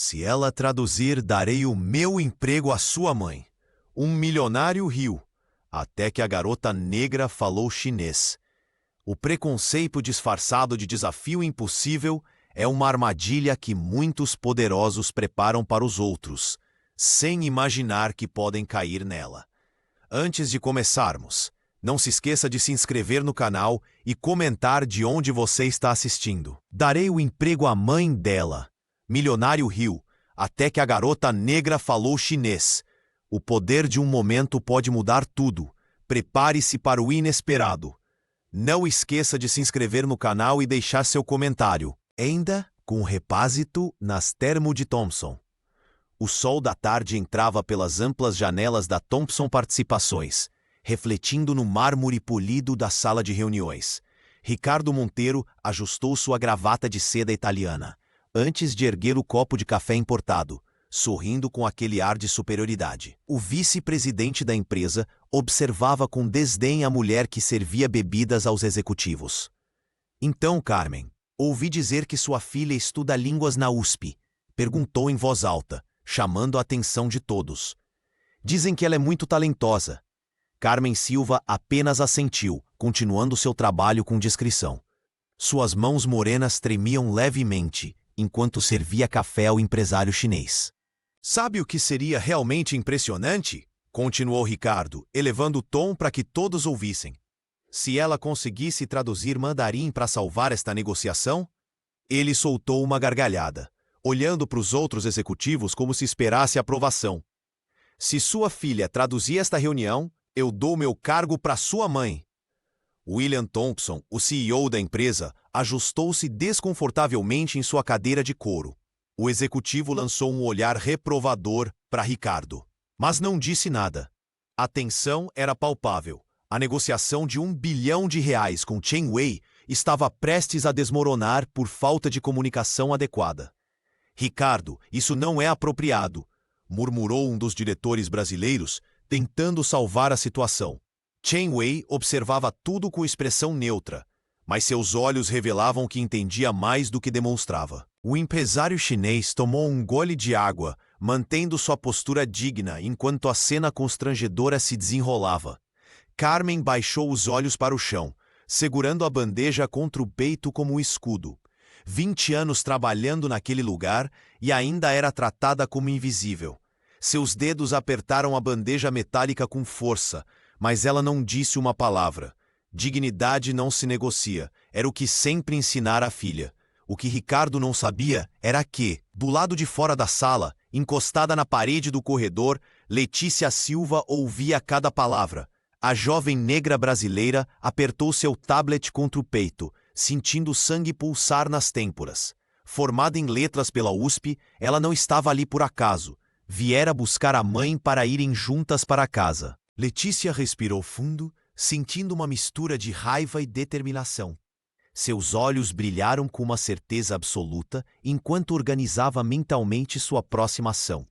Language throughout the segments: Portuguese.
Se ela traduzir, darei o meu emprego à sua mãe. Um milionário riu, até que a garota negra falou chinês. O preconceito disfarçado de desafio impossível é uma armadilha que muitos poderosos preparam para os outros, sem imaginar que podem cair nela. Antes de começarmos, não se esqueça de se inscrever no canal e comentar de onde você está assistindo. Darei o emprego à mãe dela. Milionário riu, até que a garota negra falou chinês. O poder de um momento pode mudar tudo. Prepare-se para o inesperado. Não esqueça de se inscrever no canal e deixar seu comentário. Ainda com o repásito nas termo de Thompson. O sol da tarde entrava pelas amplas janelas da Thompson Participações, refletindo no mármore polido da sala de reuniões. Ricardo Monteiro ajustou sua gravata de seda italiana, antes de erguer o copo de café importado, sorrindo com aquele ar de superioridade. O vice-presidente da empresa observava com desdém a mulher que servia bebidas aos executivos. Então, Carmen, ouvi dizer que sua filha estuda línguas na USP, perguntou em voz alta, chamando a atenção de todos. Dizem que ela é muito talentosa. Carmen Silva apenas assentiu, continuando seu trabalho com discrição. Suas mãos morenas tremiam levemente, enquanto servia café ao empresário chinês. Sabe o que seria realmente impressionante? Continuou Ricardo, elevando o tom para que todos ouvissem. Se ela conseguisse traduzir mandarim para salvar esta negociação? Ele soltou uma gargalhada, olhando para os outros executivos como se esperasse aprovação. Se sua filha traduzir esta reunião, eu dou meu cargo para sua mãe. William Thompson, o CEO da empresa, ajustou-se desconfortavelmente em sua cadeira de couro. O executivo lançou um olhar reprovador para Ricardo, mas não disse nada. A tensão era palpável. A negociação de R$1 bilhão com Chen Wei estava prestes a desmoronar por falta de comunicação adequada. Ricardo, isso não é apropriado, murmurou um dos diretores brasileiros, tentando salvar a situação. Chen Wei observava tudo com expressão neutra, mas seus olhos revelavam que entendia mais do que demonstrava. O empresário chinês tomou um gole de água, mantendo sua postura digna enquanto a cena constrangedora se desenrolava. Carmen baixou os olhos para o chão, segurando a bandeja contra o peito como um escudo. 20 anos trabalhando naquele lugar e ainda era tratada como invisível. Seus dedos apertaram a bandeja metálica com força, mas ela não disse uma palavra. Dignidade não se negocia, era o que sempre ensinara a filha. O que Ricardo não sabia era que, do lado de fora da sala, encostada na parede do corredor, Letícia Silva ouvia cada palavra. A jovem negra brasileira apertou seu tablet contra o peito, sentindo o sangue pulsar nas têmporas. Formada em letras pela USP, ela não estava ali por acaso. Viera buscar a mãe para irem juntas para casa. Letícia respirou fundo, sentindo uma mistura de raiva e determinação. Seus olhos brilharam com uma certeza absoluta enquanto organizava mentalmente sua próxima ação.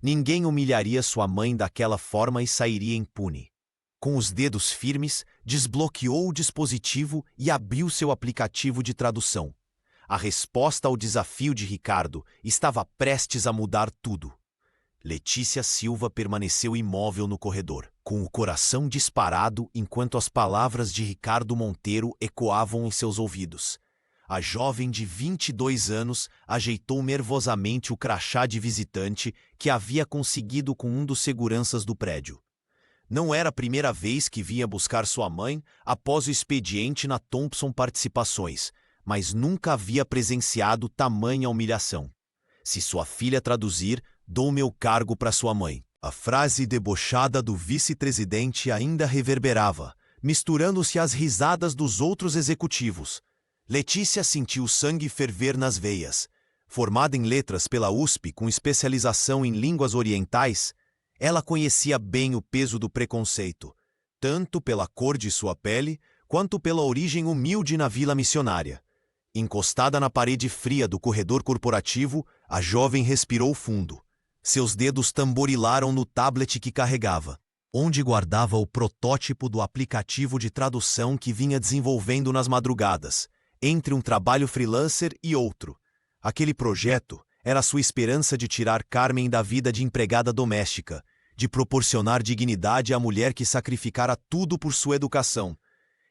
Ninguém humilharia sua mãe daquela forma e sairia impune. Com os dedos firmes, desbloqueou o dispositivo e abriu seu aplicativo de tradução. A resposta ao desafio de Ricardo estava prestes a mudar tudo. Letícia Silva permaneceu imóvel no corredor, com o coração disparado enquanto as palavras de Ricardo Monteiro ecoavam em seus ouvidos. A jovem de 22 anos ajeitou nervosamente o crachá de visitante que havia conseguido com um dos seguranças do prédio. Não era a primeira vez que vinha buscar sua mãe após o expediente na Thompson Participações, mas nunca havia presenciado tamanha humilhação. Se sua filha traduzir, dou meu cargo para sua mãe. A frase debochada do vice-presidente ainda reverberava, misturando-se às risadas dos outros executivos. Letícia sentiu o sangue ferver nas veias. Formada em letras pela USP com especialização em línguas orientais, ela conhecia bem o peso do preconceito, tanto pela cor de sua pele, quanto pela origem humilde na vila missionária. Encostada na parede fria do corredor corporativo, a jovem respirou fundo. Seus dedos tamborilaram no tablet que carregava, onde guardava o protótipo do aplicativo de tradução que vinha desenvolvendo nas madrugadas, entre um trabalho freelancer e outro. Aquele projeto Era sua esperança de tirar Carmen da vida de empregada doméstica, de proporcionar dignidade à mulher que sacrificara tudo por sua educação.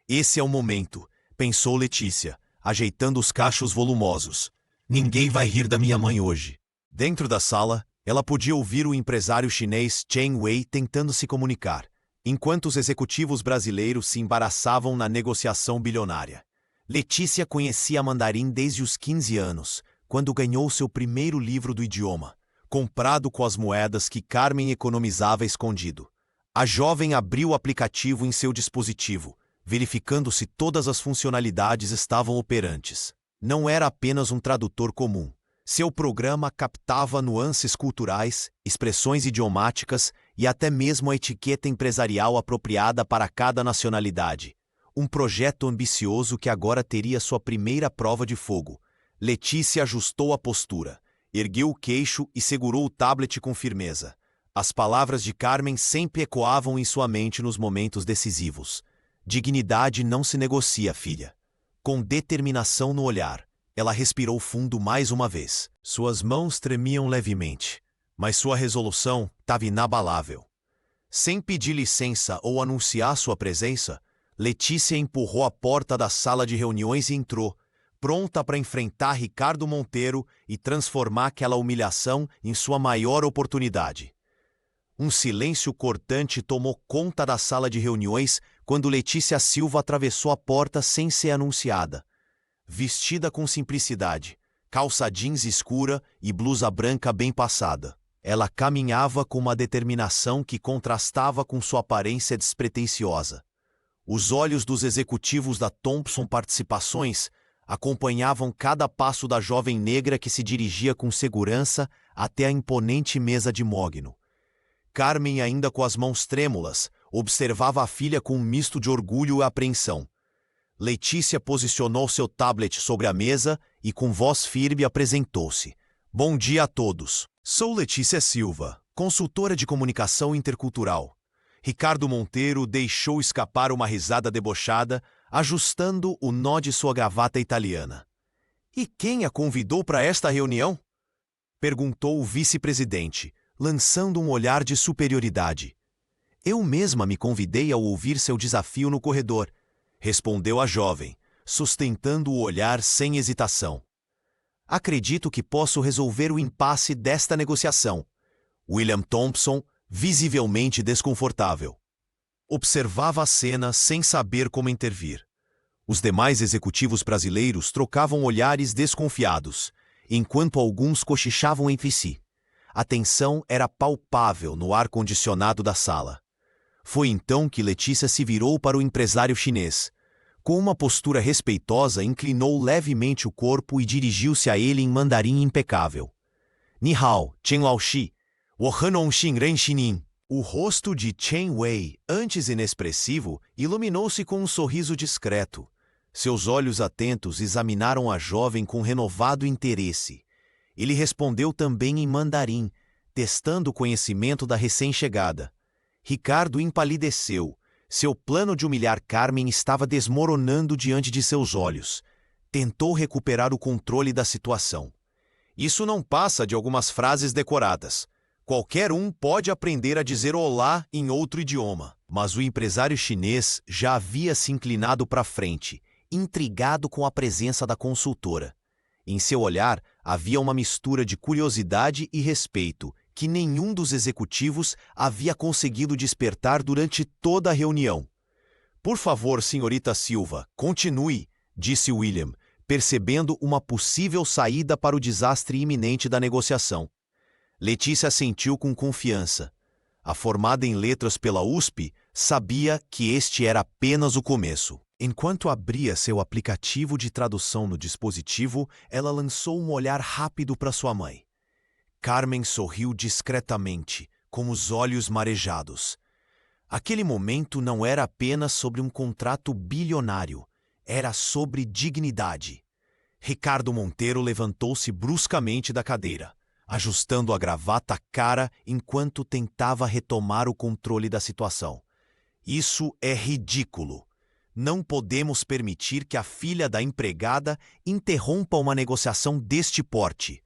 Esse é o momento, pensou Letícia, ajeitando os cachos volumosos. Ninguém vai rir da minha mãe hoje. Dentro da sala, ela podia ouvir o empresário chinês Chen Wei tentando se comunicar, enquanto os executivos brasileiros se embaraçavam na negociação bilionária. Letícia conhecia mandarim desde os 15 anos, quando ganhou seu primeiro livro do idioma, comprado com as moedas que Carmen economizava escondido. A jovem abriu o aplicativo em seu dispositivo, verificando se todas as funcionalidades estavam operantes. Não era apenas um tradutor comum. Seu programa captava nuances culturais, expressões idiomáticas e até mesmo a etiqueta empresarial apropriada para cada nacionalidade. Um projeto ambicioso que agora teria sua primeira prova de fogo. Letícia ajustou a postura, ergueu o queixo e segurou o tablet com firmeza. As palavras de Carmen sempre ecoavam em sua mente nos momentos decisivos. Dignidade não se negocia, filha. Com determinação no olhar, ela respirou fundo mais uma vez. Suas mãos tremiam levemente, mas sua resolução estava inabalável. Sem pedir licença ou anunciar sua presença, Letícia empurrou a porta da sala de reuniões e entrou, pronta para enfrentar Ricardo Monteiro e transformar aquela humilhação em sua maior oportunidade. Um silêncio cortante tomou conta da sala de reuniões quando Letícia Silva atravessou a porta sem ser anunciada. Vestida com simplicidade, calça jeans escura e blusa branca bem passada. Ela caminhava com uma determinação que contrastava com sua aparência despretensiosa. Os olhos dos executivos da Thompson Participações acompanhavam cada passo da jovem negra que se dirigia com segurança até a imponente mesa de mogno. Carmen, ainda com as mãos trêmulas, observava a filha com um misto de orgulho e apreensão. Letícia posicionou seu tablet sobre a mesa e, com voz firme, apresentou-se. Bom dia a todos. Sou Letícia Silva, consultora de comunicação intercultural. Ricardo Monteiro deixou escapar uma risada debochada, ajustando o nó de sua gravata italiana. E quem a convidou para esta reunião? Perguntou o vice-presidente, lançando um olhar de superioridade. Eu mesma me convidei ao ouvir seu desafio no corredor, respondeu a jovem, sustentando o olhar sem hesitação. Acredito que posso resolver o impasse desta negociação. William Thompson, visivelmente desconfortável, observava a cena sem saber como intervir. Os demais executivos brasileiros trocavam olhares desconfiados, enquanto alguns cochichavam entre si. A tensão era palpável no ar-condicionado da sala. Foi então que Letícia se virou para o empresário chinês. Com uma postura respeitosa, inclinou levemente o corpo e dirigiu-se a ele em mandarim impecável. Ni hao, Chen Laoxi, Wohanon Xin Ren Xinin. O rosto de Chen Wei, antes inexpressivo, iluminou-se com um sorriso discreto. Seus olhos atentos examinaram a jovem com renovado interesse. Ele respondeu também em mandarim, testando o conhecimento da recém-chegada. Ricardo empalideceu. Seu plano de humilhar Carmen estava desmoronando diante de seus olhos. Tentou recuperar o controle da situação. Isso não passa de algumas frases decoradas. Qualquer um pode aprender a dizer olá em outro idioma. Mas o empresário chinês já havia se inclinado para frente, intrigado com a presença da consultora. Em seu olhar havia uma mistura de curiosidade e respeito que nenhum dos executivos havia conseguido despertar durante toda a reunião. Por favor, senhorita Silva, continue, disse William, percebendo uma possível saída para o desastre iminente da negociação. Letícia assentiu com confiança. A formada em letras pela USP sabia que este era apenas o começo. Enquanto abria seu aplicativo de tradução no dispositivo, ela lançou um olhar rápido para sua mãe. Carmen sorriu discretamente, com os olhos marejados. Aquele momento não era apenas sobre um contrato bilionário, era sobre dignidade. Ricardo Monteiro levantou-se bruscamente da cadeira, ajustando a gravata à cara enquanto tentava retomar o controle da situação. Isso é ridículo. Não podemos permitir que a filha da empregada interrompa uma negociação deste porte.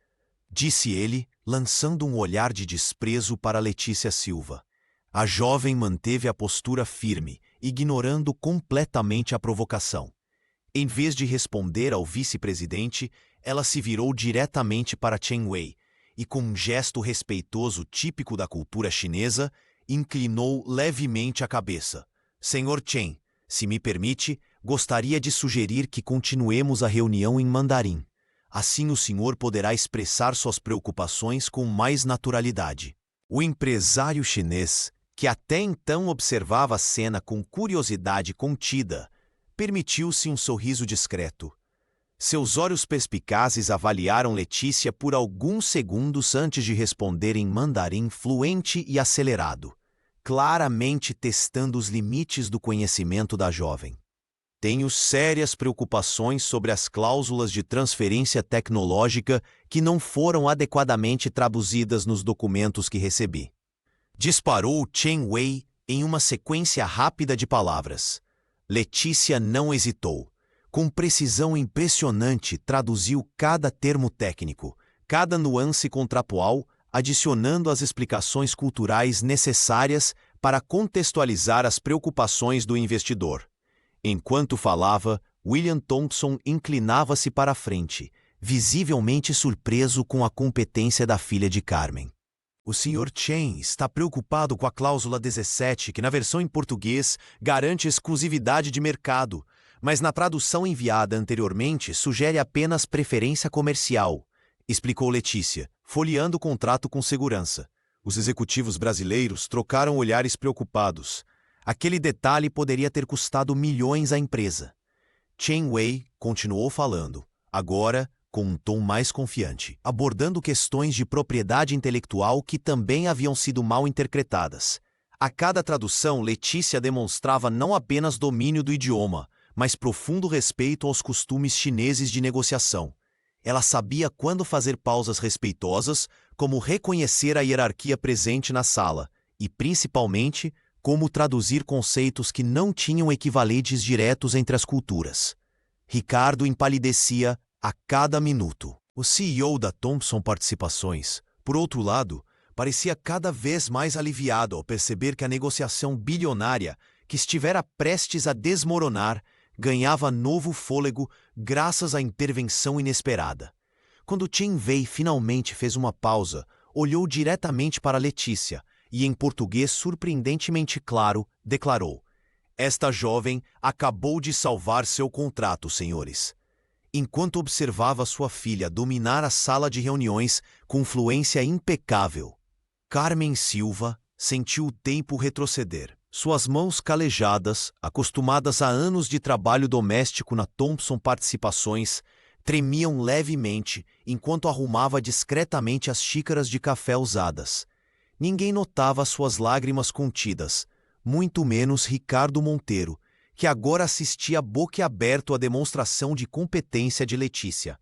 disse ele, lançando um olhar de desprezo para Letícia Silva. A jovem manteve a postura firme, ignorando completamente a provocação. Em vez de responder ao vice-presidente, ela se virou diretamente para Chen Wei e, com um gesto respeitoso típico da cultura chinesa, inclinou levemente a cabeça. Senhor Chen, se me permite, gostaria de sugerir que continuemos a reunião em mandarim. Assim o senhor poderá expressar suas preocupações com mais naturalidade. O empresário chinês, que até então observava a cena com curiosidade contida, permitiu-se um sorriso discreto. Seus olhos perspicazes avaliaram Letícia por alguns segundos antes de responder em mandarim fluente e acelerado, claramente testando os limites do conhecimento da jovem. Tenho sérias preocupações sobre as cláusulas de transferência tecnológica que não foram adequadamente traduzidas nos documentos que recebi. Disparou Chen Wei em uma sequência rápida de palavras. Letícia não hesitou. Com precisão impressionante, traduziu cada termo técnico, cada nuance contratual, adicionando as explicações culturais necessárias para contextualizar as preocupações do investidor. Enquanto falava, William Thompson inclinava-se para a frente, visivelmente surpreso com a competência da filha de Carmen. O Sr. Chen está preocupado com a cláusula 17, que na versão em português garante exclusividade de mercado, mas na tradução enviada anteriormente sugere apenas preferência comercial, explicou Letícia, folheando o contrato com segurança. Os executivos brasileiros trocaram olhares preocupados. Aquele detalhe poderia ter custado milhões à empresa. Chen Wei continuou falando, agora com um tom mais confiante, abordando questões de propriedade intelectual que também haviam sido mal interpretadas. A cada tradução, Letícia demonstrava não apenas domínio do idioma, mas profundo respeito aos costumes chineses de negociação. Ela sabia quando fazer pausas respeitosas, como reconhecer a hierarquia presente na sala, e, principalmente, como traduzir conceitos que não tinham equivalentes diretos entre as culturas. Ricardo empalidecia a cada minuto. O CEO da Thompson Participações, por outro lado, parecia cada vez mais aliviado ao perceber que a negociação bilionária, que estivera prestes a desmoronar, ganhava novo fôlego graças à intervenção inesperada. Quando Chen Wei finalmente fez uma pausa, olhou diretamente para Letícia e, em português surpreendentemente claro, declarou: "Esta jovem acabou de salvar seu contrato, senhores." Enquanto observava sua filha dominar a sala de reuniões com fluência impecável, Carmen Silva sentiu o tempo retroceder. Suas mãos calejadas, acostumadas a anos de trabalho doméstico na Thompson Participações, tremiam levemente enquanto arrumava discretamente as xícaras de café usadas. Ninguém notava suas lágrimas contidas, muito menos Ricardo Monteiro, que agora assistia boquiaberto à demonstração de competência de Letícia.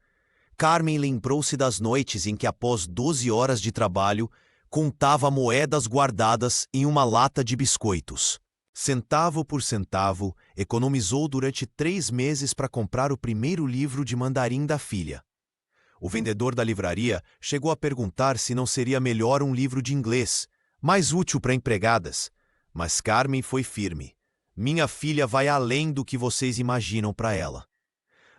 Carmen lembrou-se das noites em que, após 12 horas de trabalho, contava moedas guardadas em uma lata de biscoitos. Centavo por centavo, economizou durante 3 meses para comprar o primeiro livro de mandarim da filha. O vendedor da livraria chegou a perguntar se não seria melhor um livro de inglês, mais útil para empregadas, mas Carmen foi firme. Minha filha vai além do que vocês imaginam para ela.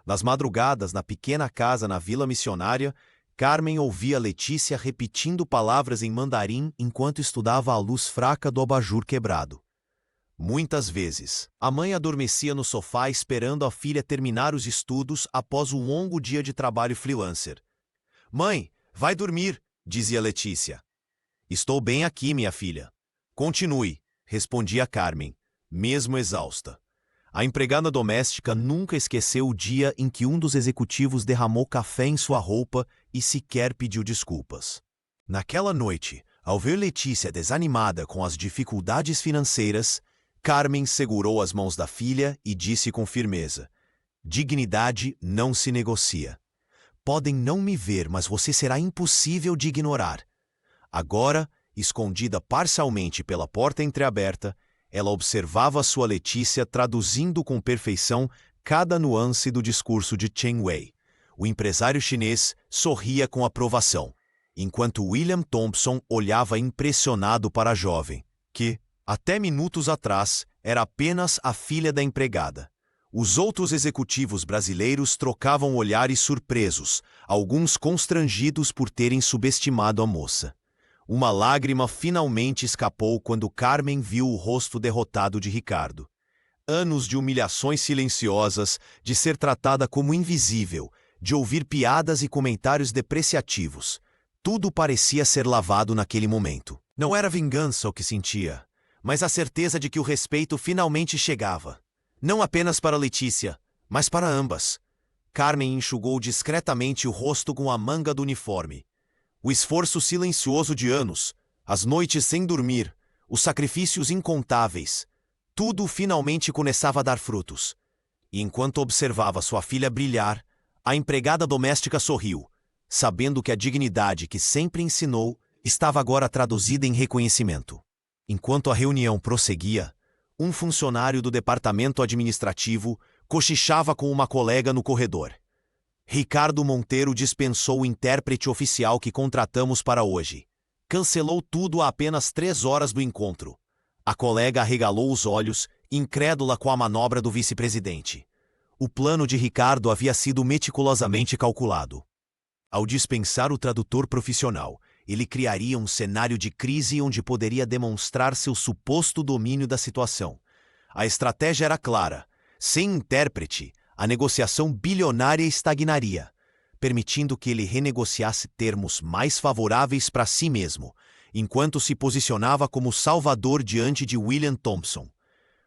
Nas madrugadas, na pequena casa na Vila Missionária, Carmen ouvia Letícia repetindo palavras em mandarim enquanto estudava à luz fraca do abajur quebrado. Muitas vezes, a mãe adormecia no sofá esperando a filha terminar os estudos após um longo dia de trabalho freelancer. "Mãe, vai dormir", dizia Letícia. "Estou bem aqui, minha filha." "Continue", respondia Carmen, mesmo exausta. A empregada doméstica nunca esqueceu o dia em que um dos executivos derramou café em sua roupa e sequer pediu desculpas. Naquela noite, ao ver Letícia desanimada com as dificuldades financeiras, Carmen segurou as mãos da filha e disse com firmeza: "Dignidade não se negocia. Podem não me ver, mas você será impossível de ignorar." Agora, escondida parcialmente pela porta entreaberta, ela observava sua Letícia traduzindo com perfeição cada nuance do discurso de Chen Wei. O empresário chinês sorria com aprovação. enquanto William Thompson olhava impressionado para a jovem, que, até minutos atrás, era apenas a filha da empregada. Os outros executivos brasileiros trocavam olhares surpresos, alguns constrangidos por terem subestimado a moça. Uma lágrima finalmente escapou quando Carmen viu o rosto derrotado de Ricardo. Anos de humilhações silenciosas, de ser tratada como invisível, de ouvir piadas e comentários depreciativos. Tudo parecia ser lavado naquele momento. Não era vingança o que sentia, mas a certeza de que o respeito finalmente chegava. Não apenas para Letícia, mas para ambas. Carmen enxugou discretamente o rosto com a manga do uniforme. O esforço silencioso de anos, as noites sem dormir, os sacrifícios incontáveis, tudo finalmente começava a dar frutos. E enquanto observava sua filha brilhar, a empregada doméstica sorriu, sabendo que a dignidade que sempre ensinou estava agora traduzida em reconhecimento. Enquanto a reunião prosseguia, um funcionário do departamento administrativo cochichava com uma colega no corredor. Ricardo Monteiro dispensou o intérprete oficial que contratamos para hoje. Cancelou tudo a apenas 3 horas do encontro. A colega arregalou os olhos, incrédula com a manobra do vice-presidente. O plano de Ricardo havia sido meticulosamente calculado. Ao dispensar o tradutor profissional, ele criaria um cenário de crise onde poderia demonstrar seu suposto domínio da situação. A estratégia era clara. Sem intérprete, a negociação bilionária estagnaria, permitindo que ele renegociasse termos mais favoráveis para si mesmo, enquanto se posicionava como salvador diante de William Thompson.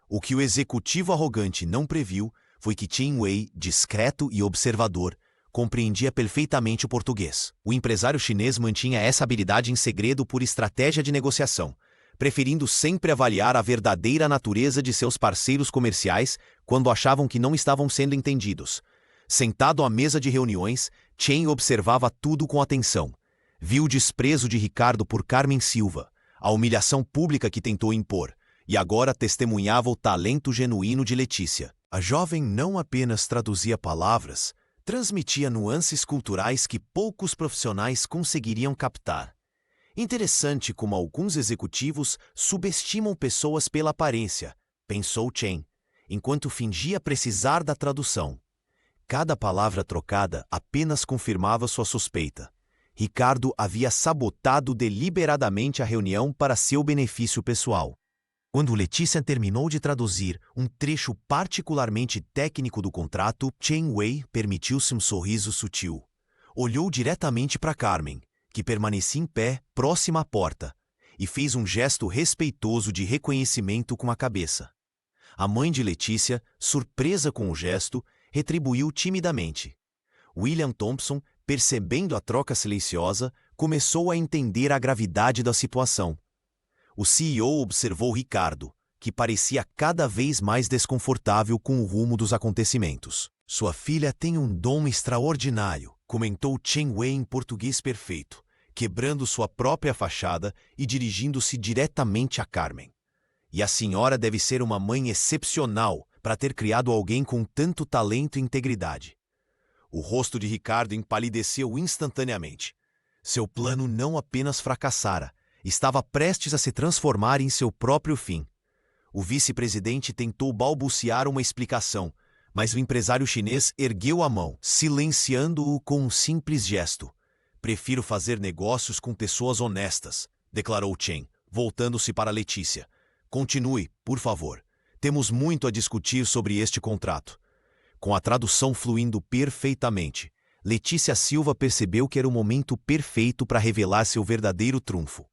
O que o executivo arrogante não previu foi que Chen Wei, discreto e observador, compreendia perfeitamente o português. O empresário chinês mantinha essa habilidade em segredo por estratégia de negociação, preferindo sempre avaliar a verdadeira natureza de seus parceiros comerciais quando achavam que não estavam sendo entendidos. Sentado à mesa de reuniões, Chen observava tudo com atenção. Viu o desprezo de Ricardo por Carmen Silva, a humilhação pública que tentou impor, e agora testemunhava o talento genuíno de Letícia. A jovem não apenas traduzia palavras, transmitia nuances culturais que poucos profissionais conseguiriam captar. Interessante como alguns executivos subestimam pessoas pela aparência, pensou Chen, enquanto fingia precisar da tradução. Cada palavra trocada apenas confirmava sua suspeita. Ricardo havia sabotado deliberadamente a reunião para seu benefício pessoal. Quando Letícia terminou de traduzir um trecho particularmente técnico do contrato, Chen Wei permitiu-se um sorriso sutil. Olhou diretamente para Carmen, que permanecia em pé, próxima à porta, e fez um gesto respeitoso de reconhecimento com a cabeça. A mãe de Letícia, surpresa com o gesto, retribuiu timidamente. William Thompson, percebendo a troca silenciosa, começou a entender a gravidade da situação. O CEO observou Ricardo, que parecia cada vez mais desconfortável com o rumo dos acontecimentos. Sua filha tem um dom extraordinário, comentou Chen Wei em português perfeito, quebrando sua própria fachada e dirigindo-se diretamente a Carmen. E a senhora deve ser uma mãe excepcional para ter criado alguém com tanto talento e integridade. O rosto de Ricardo empalideceu instantaneamente. Seu plano não apenas fracassara, estava prestes a se transformar em seu próprio fim. O vice-presidente tentou balbuciar uma explicação, mas o empresário chinês ergueu a mão, silenciando-o com um simples gesto. Prefiro fazer negócios com pessoas honestas, declarou Chen, voltando-se para Letícia. Continue, por favor. Temos muito a discutir sobre este contrato. Com a tradução fluindo perfeitamente, Letícia Silva percebeu que era o momento perfeito para revelar seu verdadeiro trunfo.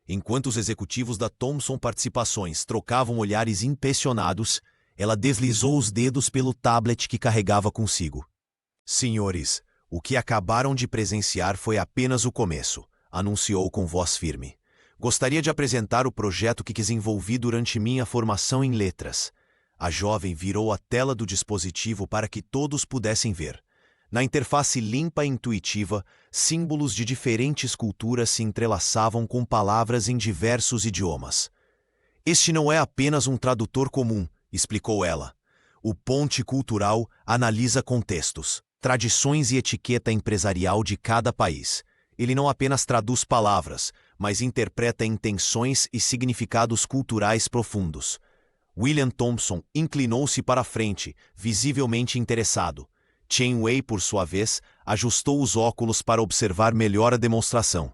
Enquanto os executivos da Thompson Participações trocavam olhares impressionados, ela deslizou os dedos pelo tablet que carregava consigo. Senhores, o que acabaram de presenciar foi apenas o começo, anunciou com voz firme. Gostaria de apresentar o projeto que desenvolvi durante minha formação em letras. A jovem virou a tela do dispositivo para que todos pudessem ver. Na interface limpa e intuitiva, símbolos de diferentes culturas se entrelaçavam com palavras em diversos idiomas. Este não é apenas um tradutor comum, explicou ela. O Ponte Cultural analisa contextos, tradições e etiqueta empresarial de cada país, ele não apenas traduz palavras, mas interpreta intenções e significados culturais profundos. William Thompson inclinou-se para a frente, visivelmente interessado. Chen Wei, por sua vez, ajustou os óculos para observar melhor a demonstração.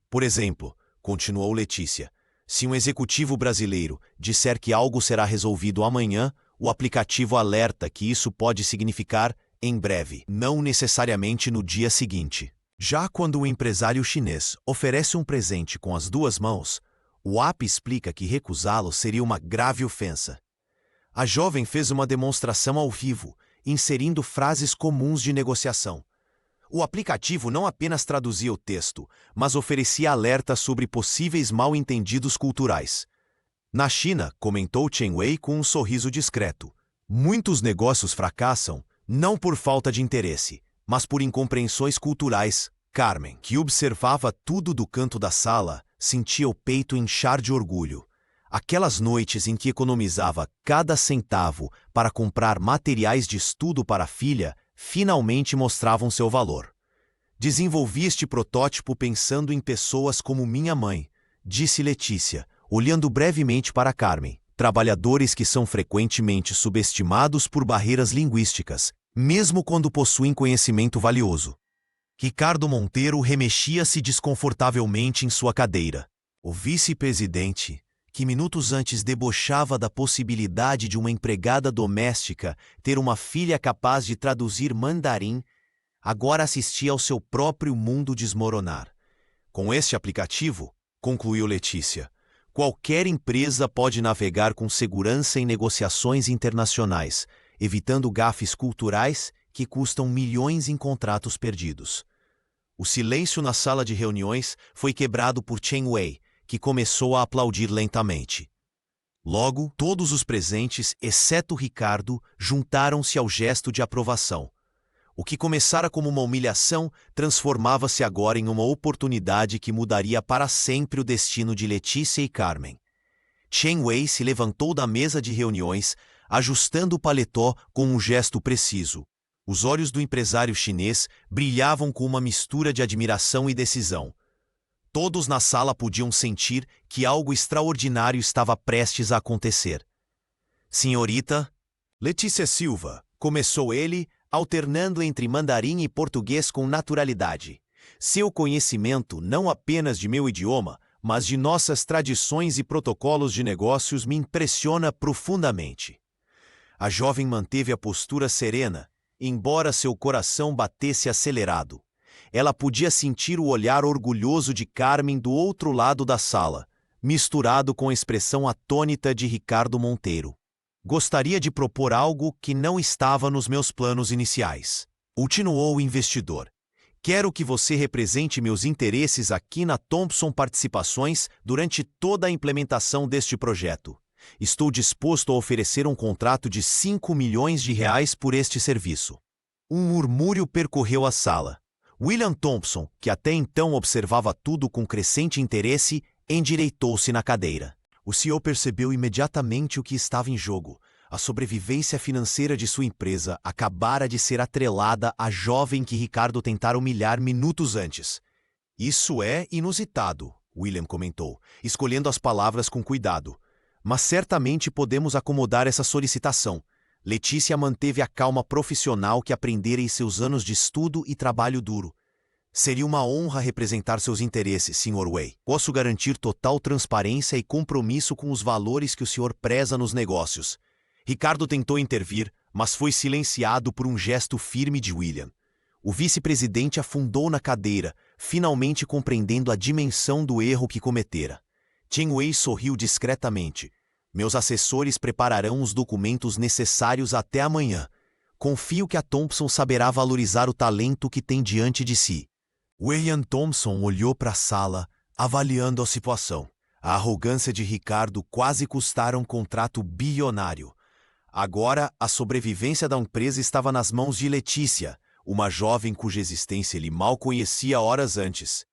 Por exemplo, continuou Letícia, se um executivo brasileiro disser que algo será resolvido amanhã, o aplicativo alerta que isso pode significar em breve, não necessariamente no dia seguinte. Já quando o empresário chinês oferece um presente com as duas mãos, o app explica que recusá-lo seria uma grave ofensa. A jovem fez uma demonstração ao vivo, inserindo frases comuns de negociação. O aplicativo não apenas traduzia o texto, mas oferecia alertas sobre possíveis mal-entendidos culturais. Na China, comentou Chen Wei com um sorriso discreto, muitos negócios fracassam não por falta de interesse, mas por incompreensões culturais. Carmen, que observava tudo do canto da sala, sentia o peito inchar de orgulho. Aquelas noites em que economizava cada centavo para comprar materiais de estudo para a filha, finalmente mostravam seu valor. Desenvolvi este protótipo pensando em pessoas como minha mãe, disse Letícia, olhando brevemente para Carmen, trabalhadores que são frequentemente subestimados por barreiras linguísticas, mesmo quando possuem conhecimento valioso. Ricardo Monteiro remexia-se desconfortavelmente em sua cadeira. O vice-presidente, que minutos antes debochava da possibilidade de uma empregada doméstica ter uma filha capaz de traduzir mandarim, agora assistia ao seu próprio mundo desmoronar. Com este aplicativo, concluiu Letícia, qualquer empresa pode navegar com segurança em negociações internacionais, evitando gafes culturais que custam milhões em contratos perdidos. O silêncio na sala de reuniões foi quebrado por Chen Wei, que começou a aplaudir lentamente. Logo, todos os presentes, exceto Ricardo, juntaram-se ao gesto de aprovação. O que começara como uma humilhação transformava-se agora em uma oportunidade que mudaria para sempre o destino de Letícia e Carmen. Chen Wei se levantou da mesa de reuniões, ajustando o paletó com um gesto preciso. Os olhos do empresário chinês brilhavam com uma mistura de admiração e decisão. Todos na sala podiam sentir que algo extraordinário estava prestes a acontecer. Senhorita Letícia Silva, começou ele, alternando entre mandarim e português com naturalidade. Seu conhecimento não apenas de meu idioma, mas de nossas tradições e protocolos de negócios me impressiona profundamente. A jovem manteve a postura serena, embora seu coração batesse acelerado. Ela podia sentir o olhar orgulhoso de Carmen do outro lado da sala, misturado com a expressão atônita de Ricardo Monteiro. Gostaria de propor algo que não estava nos meus planos iniciais. Continuou o investidor. Quero que você represente meus interesses aqui na Thompson Participações durante toda a implementação deste projeto. Estou disposto a oferecer um contrato de 5 milhões de reais por este serviço. Um murmúrio percorreu a sala. William Thompson, que até então observava tudo com crescente interesse, endireitou-se na cadeira. O CEO percebeu imediatamente o que estava em jogo. A sobrevivência financeira de sua empresa acabara de ser atrelada à jovem que Ricardo tentara humilhar minutos antes. Isso é inusitado, William comentou, escolhendo as palavras com cuidado. Mas certamente podemos acomodar essa solicitação. Letícia manteve a calma profissional que aprendera em seus anos de estudo e trabalho duro. Seria uma honra representar seus interesses, Sr. Wei. Posso garantir total transparência e compromisso com os valores que o senhor preza nos negócios. Ricardo tentou intervir, mas foi silenciado por um gesto firme de William. O vice-presidente afundou na cadeira, finalmente compreendendo a dimensão do erro que cometera. Chen Wei sorriu discretamente. Meus assessores prepararão os documentos necessários até amanhã. Confio que a Thompson saberá valorizar o talento que tem diante de si. William Thompson olhou para a sala, avaliando a situação. A arrogância de Ricardo quase custara um contrato bilionário. Agora, a sobrevivência da empresa estava nas mãos de Letícia, uma jovem cuja existência ele mal conhecia horas antes.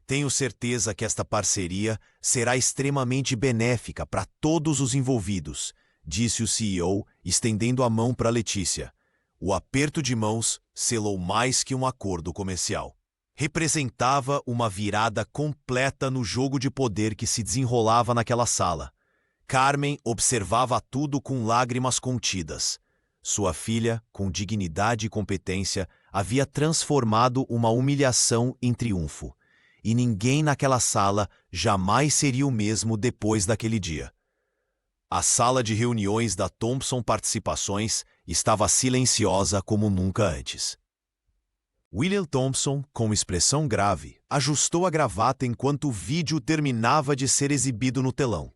Tenho certeza que esta parceria será extremamente benéfica para todos os envolvidos, disse o CEO, estendendo a mão para Letícia. O aperto de mãos selou mais que um acordo comercial. Representava uma virada completa no jogo de poder que se desenrolava naquela sala. Carmen observava tudo com lágrimas contidas. Sua filha, com dignidade e competência, havia transformado uma humilhação em triunfo. E ninguém naquela sala jamais seria o mesmo depois daquele dia. A sala de reuniões da Thompson Participações estava silenciosa como nunca antes. William Thompson, com expressão grave, ajustou a gravata enquanto o vídeo terminava de ser exibido no telão.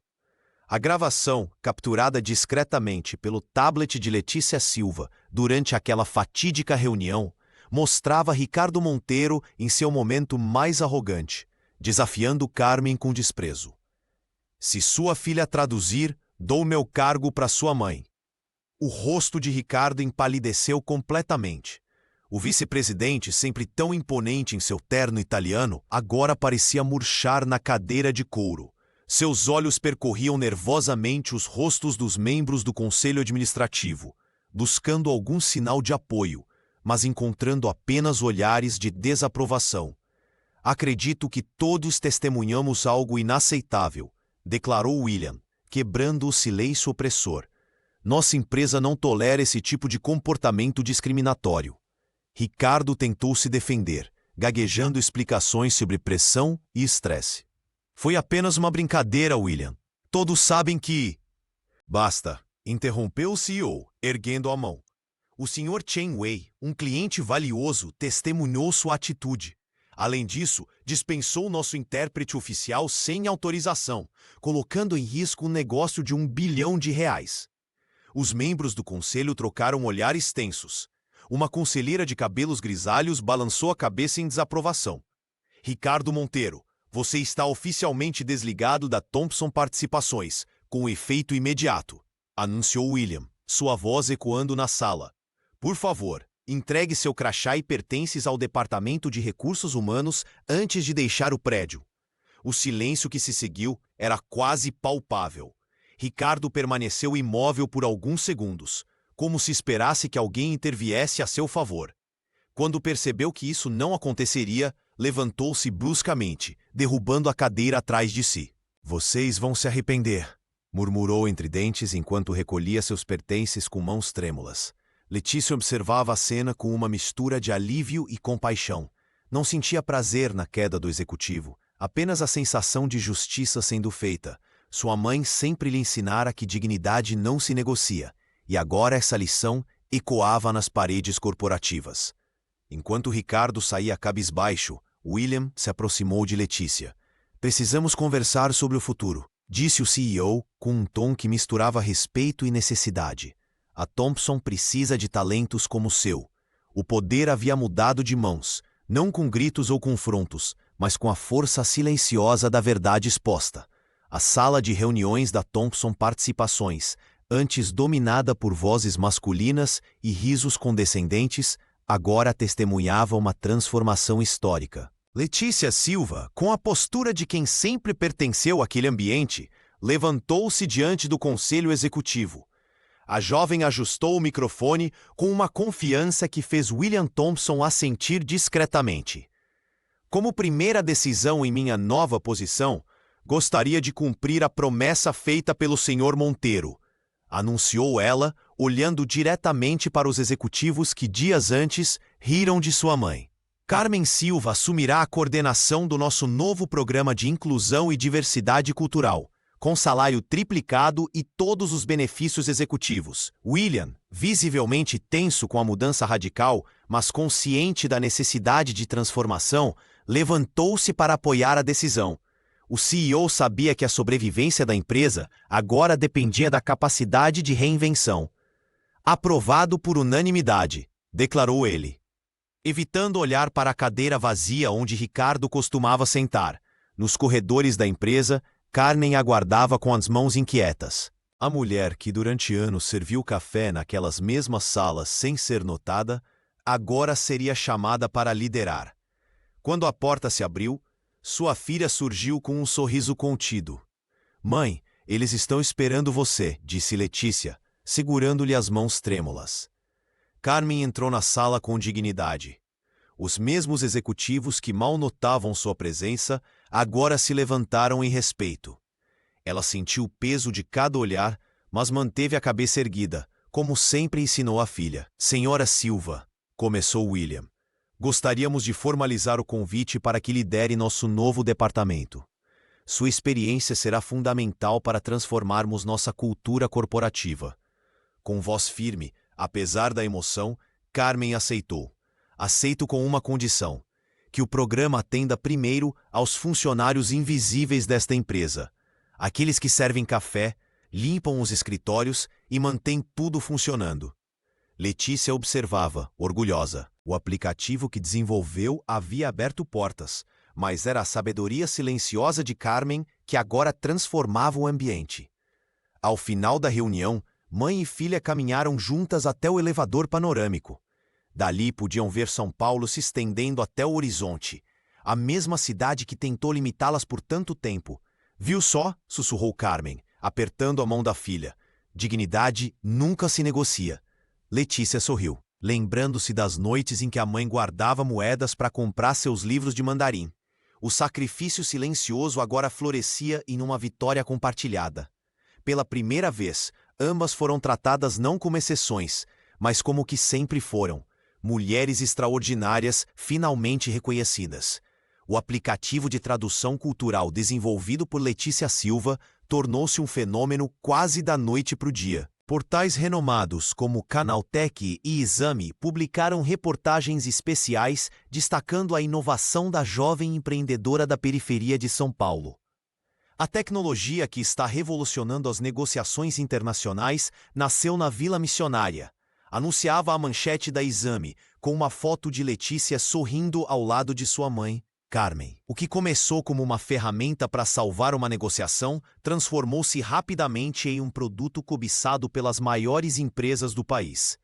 A gravação, capturada discretamente pelo tablet de Letícia Silva durante aquela fatídica reunião, mostrava Ricardo Monteiro em seu momento mais arrogante, desafiando Carmen com desprezo. "Se sua filha traduzir, dou meu cargo para sua mãe." O rosto de Ricardo empalideceu completamente. O vice-presidente, sempre tão imponente em seu terno italiano, agora parecia murchar na cadeira de couro. Seus olhos percorriam nervosamente os rostos dos membros do Conselho Administrativo, buscando algum sinal de apoio, mas encontrando apenas olhares de desaprovação. "Acredito que todos testemunhamos algo inaceitável", declarou William, quebrando o silêncio opressor. "Nossa empresa não tolera esse tipo de comportamento discriminatório." Ricardo tentou se defender, gaguejando explicações sobre pressão e estresse. "Foi apenas uma brincadeira, William. Todos sabem que..." "Basta", interrompeu o CEO, erguendo a mão. "O Sr. Chen Wei, um cliente valioso, testemunhou sua atitude. Além disso, dispensou nosso intérprete oficial sem autorização, colocando em risco um negócio de R$1 bilhão. Os membros do conselho trocaram olhares tensos. Uma conselheira de cabelos grisalhos balançou a cabeça em desaprovação. "Ricardo Monteiro, você está oficialmente desligado da Thompson Participações, com efeito imediato", anunciou William, sua voz ecoando na sala. "Por favor, entregue seu crachá e pertences ao Departamento de Recursos Humanos antes de deixar o prédio." O silêncio que se seguiu era quase palpável. Ricardo permaneceu imóvel por alguns segundos, como se esperasse que alguém interviesse a seu favor. Quando percebeu que isso não aconteceria, levantou-se bruscamente, derrubando a cadeira atrás de si. "Vocês vão se arrepender", murmurou entre dentes enquanto recolhia seus pertences com mãos trêmulas. Letícia observava a cena com uma mistura de alívio e compaixão. Não sentia prazer na queda do executivo, apenas a sensação de justiça sendo feita. Sua mãe sempre lhe ensinara que dignidade não se negocia, e agora essa lição ecoava nas paredes corporativas. Enquanto Ricardo saía cabisbaixo, William se aproximou de Letícia. "Precisamos conversar sobre o futuro", disse o CEO com um tom que misturava respeito e necessidade. "A Thompson precisa de talentos como o seu." O poder havia mudado de mãos, não com gritos ou confrontos, mas com a força silenciosa da verdade exposta. A sala de reuniões da Thompson Participações, antes dominada por vozes masculinas e risos condescendentes, agora testemunhava uma transformação histórica. Letícia Silva, com a postura de quem sempre pertenceu àquele ambiente, levantou-se diante do conselho executivo. A jovem ajustou o microfone com uma confiança que fez William Thompson assentir discretamente. "Como primeira decisão em minha nova posição, gostaria de cumprir a promessa feita pelo Sr. Monteiro", anunciou ela, olhando diretamente para os executivos que dias antes riram de sua mãe. "Carmen Silva assumirá a coordenação do nosso novo programa de inclusão e diversidade cultural, com salário triplicado e todos os benefícios executivos." William, visivelmente tenso com a mudança radical, mas consciente da necessidade de transformação, levantou-se para apoiar a decisão. O CEO sabia que a sobrevivência da empresa agora dependia da capacidade de reinvenção. "Aprovado por unanimidade", declarou ele, evitando olhar para a cadeira vazia onde Ricardo costumava sentar. Nos corredores da empresa, Carmen aguardava com as mãos inquietas. A mulher que durante anos serviu café naquelas mesmas salas sem ser notada, agora seria chamada para liderar. Quando a porta se abriu, sua filha surgiu com um sorriso contido. "Mãe, eles estão esperando você", disse Letícia, segurando-lhe as mãos trêmulas. Carmen entrou na sala com dignidade. Os mesmos executivos que mal notavam sua presença agora se levantaram em respeito. Ela sentiu o peso de cada olhar, mas manteve a cabeça erguida, como sempre ensinou a filha. Senhora Silva, começou William, gostaríamos de formalizar o convite para que lidere nosso novo departamento. Sua experiência será fundamental para transformarmos nossa cultura corporativa. Com voz firme, apesar da emoção, Carmen aceitou. Aceito com uma condição: que o programa atenda primeiro aos funcionários invisíveis desta empresa, aqueles que servem café, limpam os escritórios e mantêm tudo funcionando. Letícia observava, orgulhosa. O aplicativo que desenvolveu havia aberto portas, mas era a sabedoria silenciosa de Carmen que agora transformava o ambiente. Ao final da reunião, mãe e filha caminharam juntas até o elevador panorâmico. Dali podiam ver São Paulo se estendendo até o horizonte, a mesma cidade que tentou limitá-las por tanto tempo. Viu só? Sussurrou Carmen, apertando a mão da filha. Dignidade nunca se negocia. Letícia sorriu, lembrando-se das noites em que a mãe guardava moedas para comprar seus livros de mandarim. O sacrifício silencioso agora florescia em uma vitória compartilhada. Pela primeira vez, ambas foram tratadas não como exceções, mas como o que sempre foram: mulheres extraordinárias finalmente reconhecidas. O aplicativo de tradução cultural desenvolvido por Letícia Silva tornou-se um fenômeno quase da noite para o dia. Portais renomados como Canaltech e Exame publicaram reportagens especiais destacando a inovação da jovem empreendedora da periferia de São Paulo. A tecnologia que está revolucionando as negociações internacionais nasceu na Vila Missionária, anunciava a manchete da Exame, com uma foto de Letícia sorrindo ao lado de sua mãe, Carmen. O que começou como uma ferramenta para salvar uma negociação transformou-se rapidamente em um produto cobiçado pelas maiores empresas do país.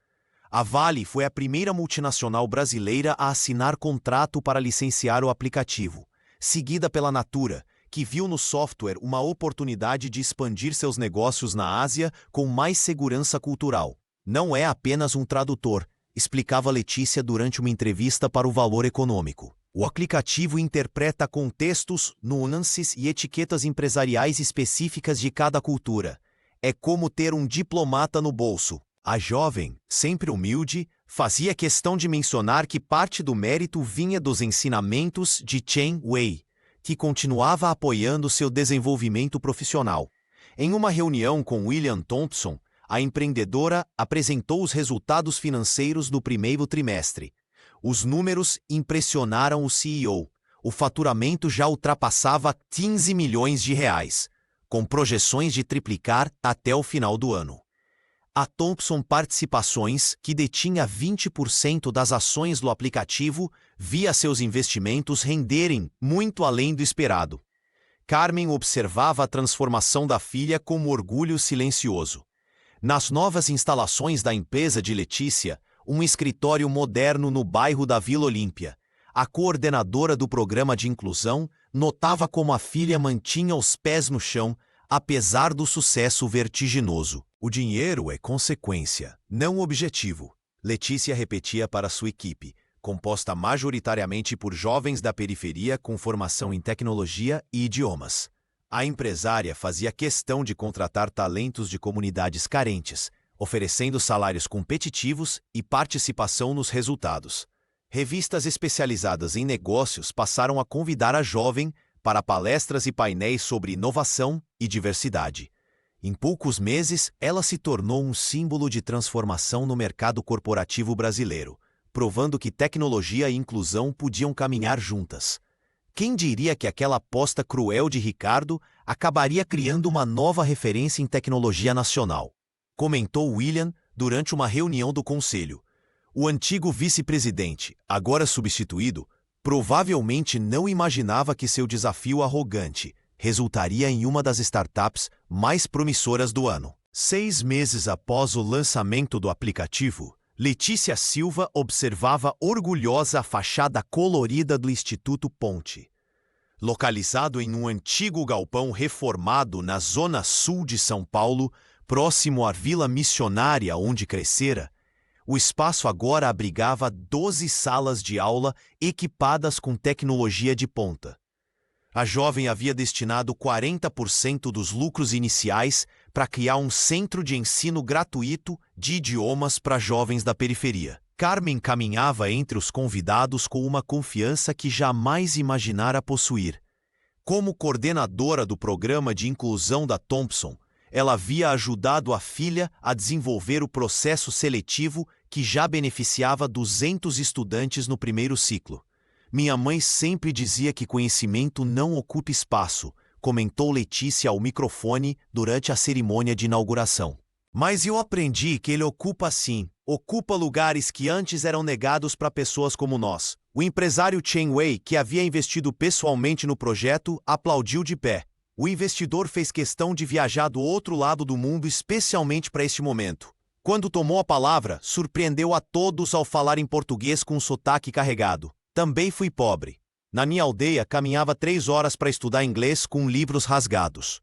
A Vale foi a primeira multinacional brasileira a assinar contrato para licenciar o aplicativo, seguida pela Natura, que viu no software uma oportunidade de expandir seus negócios na Ásia com mais segurança cultural. Não é apenas um tradutor, explicava Letícia durante uma entrevista para o Valor Econômico. O aplicativo interpreta contextos, nuances e etiquetas empresariais específicas de cada cultura. É como ter um diplomata no bolso. A jovem, sempre humilde, fazia questão de mencionar que parte do mérito vinha dos ensinamentos de Chen Wei, que continuava apoiando seu desenvolvimento profissional. Em uma reunião com William Thompson, a empreendedora apresentou os resultados financeiros do primeiro trimestre. Os números impressionaram o CEO. O faturamento já ultrapassava 15 milhões de reais, com projeções de triplicar até o final do ano. A Thompson Participações, que detinha 20% das ações do aplicativo, via seus investimentos renderem muito além do esperado. Carmen observava a transformação da filha com orgulho silencioso. Nas novas instalações da empresa de Letícia, um escritório moderno no bairro da Vila Olímpia, a coordenadora do programa de inclusão notava como a filha mantinha os pés no chão, apesar do sucesso vertiginoso. O dinheiro é consequência, não objetivo, Letícia repetia para sua equipe, composta majoritariamente por jovens da periferia com formação em tecnologia e idiomas. A empresária fazia questão de contratar talentos de comunidades carentes, oferecendo salários competitivos e participação nos resultados. Revistas especializadas em negócios passaram a convidar a jovem para palestras e painéis sobre inovação e diversidade. Em poucos meses, ela se tornou um símbolo de transformação no mercado corporativo brasileiro, provando que tecnologia e inclusão podiam caminhar juntas. Quem diria que aquela aposta cruel de Ricardo acabaria criando uma nova referência em tecnologia nacional? Comentou William durante uma reunião do conselho. O antigo vice-presidente, agora substituído, provavelmente não imaginava que seu desafio arrogante resultaria em uma das startups mais promissoras do ano. 6 meses após o lançamento do aplicativo, Letícia Silva observava orgulhosa a fachada colorida do Instituto Ponte. Localizado em um antigo galpão reformado na zona sul de São Paulo, próximo à Vila Missionária onde crescera, O espaço agora abrigava 12 salas de aula equipadas com tecnologia de ponta. A jovem havia destinado 40% dos lucros iniciais para criar um centro de ensino gratuito de idiomas para jovens da periferia. Carmen caminhava entre os convidados com uma confiança que jamais imaginara possuir. Como coordenadora do programa de inclusão da Thompson, ela havia ajudado a filha a desenvolver o processo seletivo que já beneficiava 200 estudantes no primeiro ciclo. Minha mãe sempre dizia que conhecimento não ocupa espaço, comentou Letícia ao microfone durante a cerimônia de inauguração. Mas eu aprendi que ele ocupa sim, ocupa lugares que antes eram negados para pessoas como nós. O empresário Chen Wei, que havia investido pessoalmente no projeto, aplaudiu de pé. O investidor fez questão de viajar do outro lado do mundo especialmente para este momento. Quando tomou a palavra, surpreendeu a todos ao falar em português com um sotaque carregado. Também fui pobre. Na minha aldeia, caminhava 3 horas para estudar inglês com livros rasgados.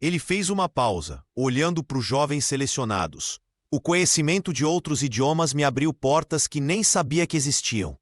Ele fez uma pausa, olhando para os jovens selecionados. O conhecimento de outros idiomas me abriu portas que nem sabia que existiam.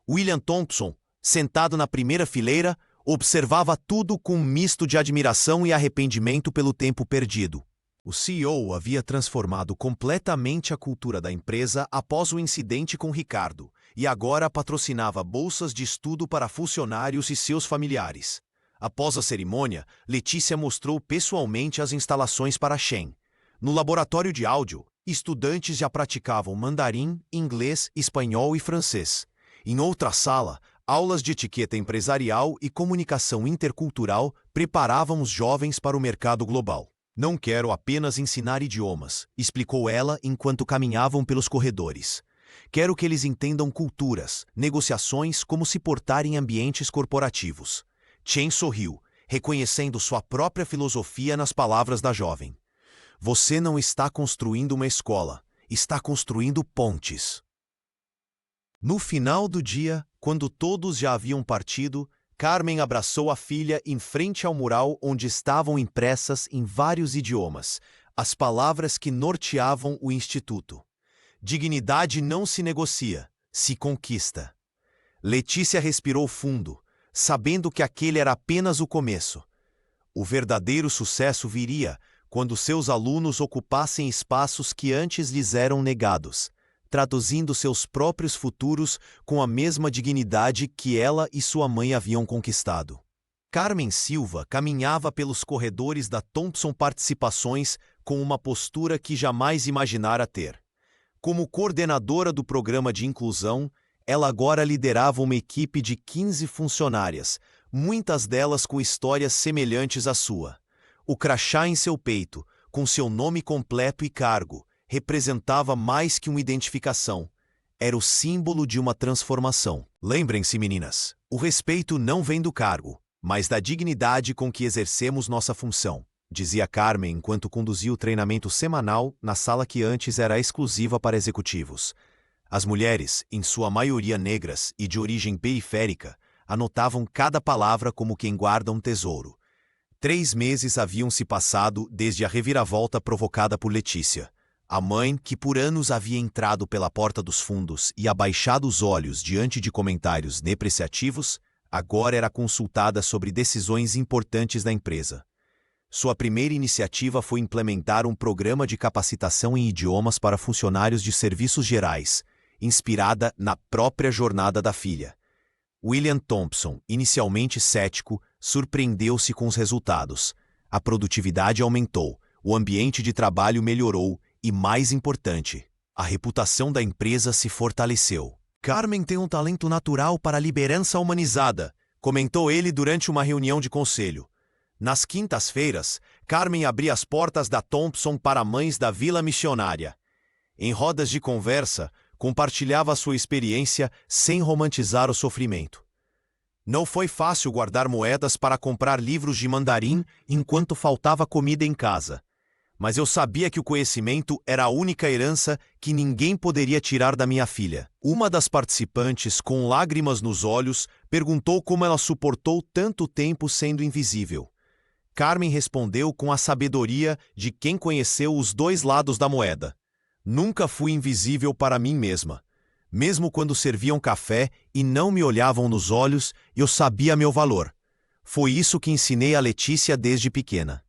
William Thompson, sentado na primeira fileira, observava tudo com um misto de admiração e arrependimento pelo tempo perdido. O CEO havia transformado completamente a cultura da empresa após o incidente com Ricardo, e agora patrocinava bolsas de estudo para funcionários e seus familiares. Após a cerimônia, Letícia mostrou pessoalmente as instalações para a Shen. No laboratório de áudio, estudantes já praticavam mandarim, inglês, espanhol e francês. Em outra sala, aulas de etiqueta empresarial e comunicação intercultural preparavam os jovens para o mercado global. Não quero apenas ensinar idiomas, explicou ela enquanto caminhavam pelos corredores. Quero que eles entendam culturas, negociações, como se portar em ambientes corporativos. Chen sorriu, reconhecendo sua própria filosofia nas palavras da jovem. Você não está construindo uma escola, está construindo pontes. No final do dia, quando todos já haviam partido, Carmen abraçou a filha em frente ao mural onde estavam impressas em vários idiomas as palavras que norteavam o instituto. Dignidade não se negocia, se conquista. Letícia respirou fundo, sabendo que aquele era apenas o começo. O verdadeiro sucesso viria quando seus alunos ocupassem espaços que antes lhes eram negados, traduzindo seus próprios futuros com a mesma dignidade que ela e sua mãe haviam conquistado. Carmen Silva caminhava pelos corredores da Thompson Participações com uma postura que jamais imaginara ter. Como coordenadora do programa de inclusão, ela agora liderava uma equipe de 15 funcionárias, muitas delas com histórias semelhantes à sua. O crachá em seu peito, com seu nome completo e cargo, representava mais que uma identificação. Era o símbolo de uma transformação. Lembrem-se, meninas, o respeito não vem do cargo, mas da dignidade com que exercemos nossa função, dizia Carmen enquanto conduzia o treinamento semanal na sala que antes era exclusiva para executivos. As mulheres, em sua maioria negras e de origem periférica, anotavam cada palavra como quem guarda um tesouro. 3 meses haviam se passado desde a reviravolta provocada por Letícia. A mãe, que por anos havia entrado pela porta dos fundos e abaixado os olhos diante de comentários depreciativos, agora era consultada sobre decisões importantes da empresa. Sua primeira iniciativa foi implementar um programa de capacitação em idiomas para funcionários de serviços gerais, inspirada na própria jornada da filha. William Thompson, inicialmente cético, surpreendeu-se com os resultados. A produtividade aumentou, o ambiente de trabalho melhorou e, mais importante, a reputação da empresa se fortaleceu. Carmen tem um talento natural para a liderança humanizada, comentou ele durante uma reunião de conselho. Nas quintas-feiras, Carmen abria as portas da Thompson para mães da Vila Missionária. Em rodas de conversa, compartilhava sua experiência sem romantizar o sofrimento. Não foi fácil guardar moedas para comprar livros de mandarim enquanto faltava comida em casa. Mas eu sabia que o conhecimento era a única herança que ninguém poderia tirar da minha filha. Uma das participantes, com lágrimas nos olhos, perguntou como ela suportou tanto tempo sendo invisível. Carmen respondeu com a sabedoria de quem conheceu os 2 lados da moeda. Nunca fui invisível para mim mesma. Mesmo quando serviam café e não me olhavam nos olhos, eu sabia meu valor. Foi isso que ensinei a Letícia desde pequena.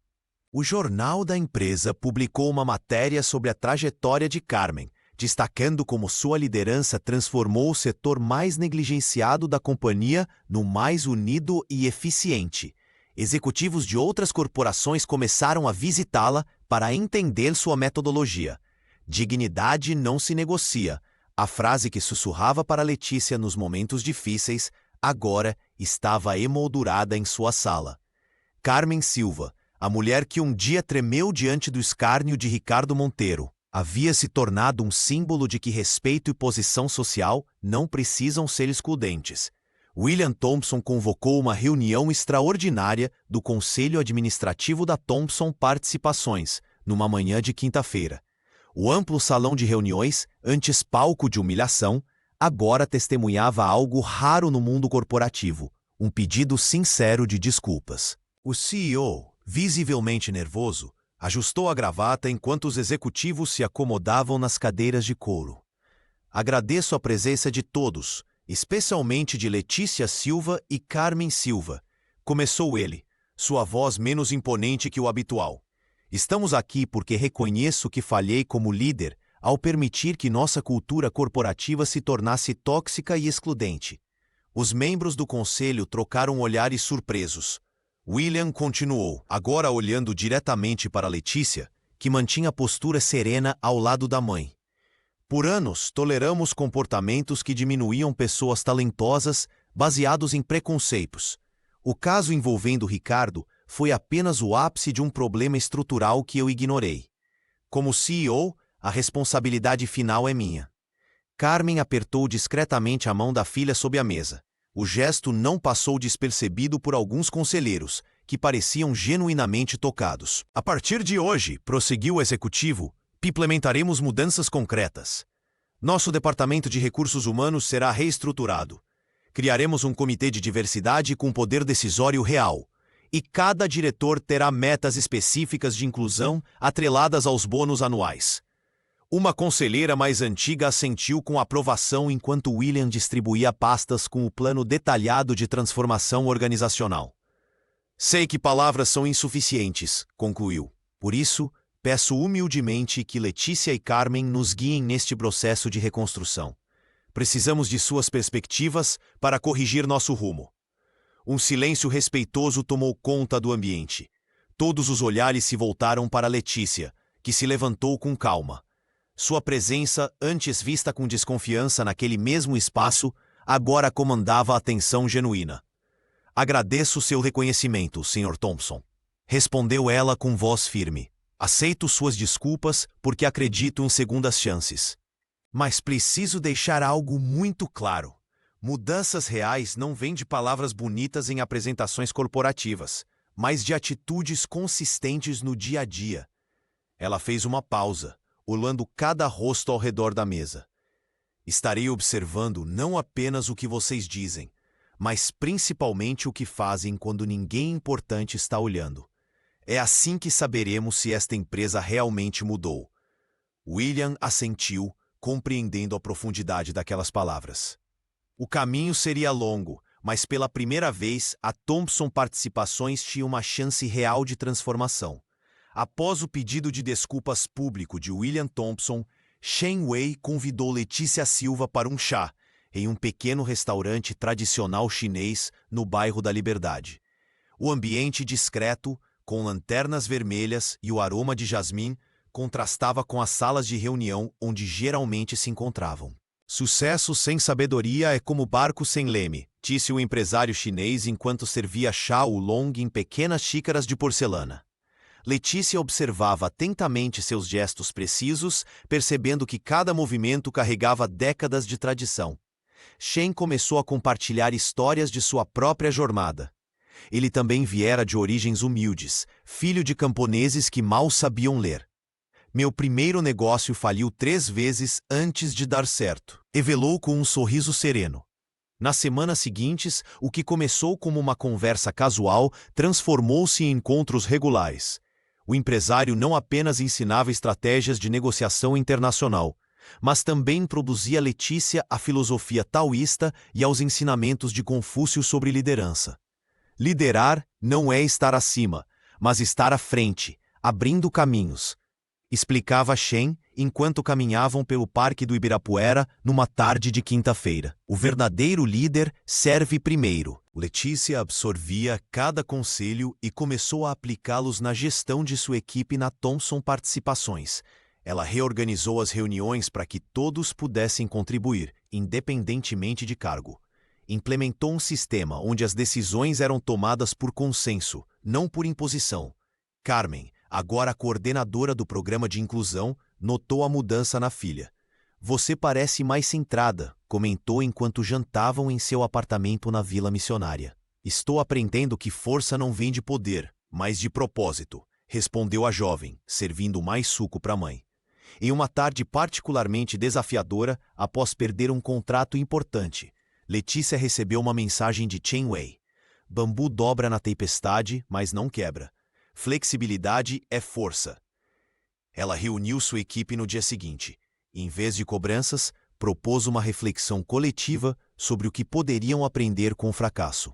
O jornal da empresa publicou uma matéria sobre a trajetória de Carmen, destacando como sua liderança transformou o setor mais negligenciado da companhia no mais unido e eficiente. Executivos de outras corporações começaram a visitá-la para entender sua metodologia. Dignidade não se negocia. A frase que sussurrava para Letícia nos momentos difíceis, agora estava emoldurada em sua sala. Carmen Silva, a mulher que um dia tremeu diante do escárnio de Ricardo Monteiro, havia se tornado um símbolo de que respeito e posição social não precisam ser excludentes. William Thompson convocou uma reunião extraordinária do Conselho Administrativo da Thompson Participações, numa manhã de quinta-feira. O amplo salão de reuniões, antes palco de humilhação, agora testemunhava algo raro no mundo corporativo, um pedido sincero de desculpas. O CEO, visivelmente nervoso, ajustou a gravata enquanto os executivos se acomodavam nas cadeiras de couro. Agradeço a presença de todos, especialmente de Letícia Silva e Carmen Silva. Começou ele, sua voz menos imponente que o habitual. Estamos aqui porque reconheço que falhei como líder ao permitir que nossa cultura corporativa se tornasse tóxica e excludente. Os membros do conselho trocaram olhares surpresos. William continuou, agora olhando diretamente para Letícia, que mantinha a postura serena ao lado da mãe. Por anos, toleramos comportamentos que diminuíam pessoas talentosas baseados em preconceitos. O caso envolvendo Ricardo foi apenas o ápice de um problema estrutural que eu ignorei. Como CEO, a responsabilidade final é minha. Carmen apertou discretamente a mão da filha sob a mesa. O gesto não passou despercebido por alguns conselheiros, que pareciam genuinamente tocados. A partir de hoje, prosseguiu o executivo, implementaremos mudanças concretas. Nosso departamento de recursos humanos será reestruturado. Criaremos um comitê de diversidade com poder decisório real. E cada diretor terá metas específicas de inclusão atreladas aos bônus anuais. Uma conselheira mais antiga assentiu com aprovação enquanto William distribuía pastas com o plano detalhado de transformação organizacional. Sei que palavras são insuficientes, concluiu. Por isso, peço humildemente que Letícia e Carmen nos guiem neste processo de reconstrução. Precisamos de suas perspectivas para corrigir nosso rumo. Um silêncio respeitoso tomou conta do ambiente. Todos os olhares se voltaram para Letícia, que se levantou com calma. Sua presença, antes vista com desconfiança naquele mesmo espaço, agora comandava a atenção genuína. Agradeço seu reconhecimento, Sr. Thompson. Respondeu ela com voz firme. Aceito suas desculpas porque acredito em segundas chances. Mas preciso deixar algo muito claro. Mudanças reais não vêm de palavras bonitas em apresentações corporativas, mas de atitudes consistentes no dia a dia. Ela fez uma pausa, olhando cada rosto ao redor da mesa. Estarei observando não apenas o que vocês dizem, mas principalmente o que fazem quando ninguém importante está olhando. É assim que saberemos se esta empresa realmente mudou. William assentiu, compreendendo a profundidade daquelas palavras. O caminho seria longo, mas pela primeira vez a Thompson Participações tinha uma chance real de transformação. Após o pedido de desculpas público de William Thompson, Shen Wei convidou Letícia Silva para um chá, em um pequeno restaurante tradicional chinês no bairro da Liberdade. O ambiente discreto, com lanternas vermelhas e o aroma de jasmim, contrastava com as salas de reunião onde geralmente se encontravam. Sucesso sem sabedoria é como barco sem leme, disse o empresário chinês enquanto servia chá oolong em pequenas xícaras de porcelana. Letícia observava atentamente seus gestos precisos, percebendo que cada movimento carregava décadas de tradição. Shen começou a compartilhar histórias de sua própria jornada. Ele também viera de origens humildes, filho de camponeses que mal sabiam ler. Meu primeiro negócio faliu 3 vezes antes de dar certo, revelou com um sorriso sereno. Nas semanas seguintes, o que começou como uma conversa casual transformou-se em encontros regulares. O empresário não apenas ensinava estratégias de negociação internacional, mas também introduzia Letícia à filosofia taoísta e aos ensinamentos de Confúcio sobre liderança. Liderar não é estar acima, mas estar à frente, abrindo caminhos, explicava Shen enquanto caminhavam pelo Parque do Ibirapuera numa tarde de quinta-feira. O verdadeiro líder serve primeiro. Letícia absorvia cada conselho e começou a aplicá-los na gestão de sua equipe na Thomson Participações. Ela reorganizou as reuniões para que todos pudessem contribuir, independentemente de cargo. Implementou um sistema onde as decisões eram tomadas por consenso, não por imposição. Carmen, agora coordenadora do programa de inclusão, notou a mudança na filha. Você parece mais centrada, comentou enquanto jantavam em seu apartamento na Vila Missionária. Estou aprendendo que força não vem de poder, mas de propósito, respondeu a jovem, servindo mais suco para a mãe. Em uma tarde particularmente desafiadora, após perder um contrato importante, Letícia recebeu uma mensagem de Chen Wei. Bambu dobra na tempestade, mas não quebra. Flexibilidade é força. Ela reuniu sua equipe no dia seguinte. Em vez de cobranças, propôs uma reflexão coletiva sobre o que poderiam aprender com o fracasso.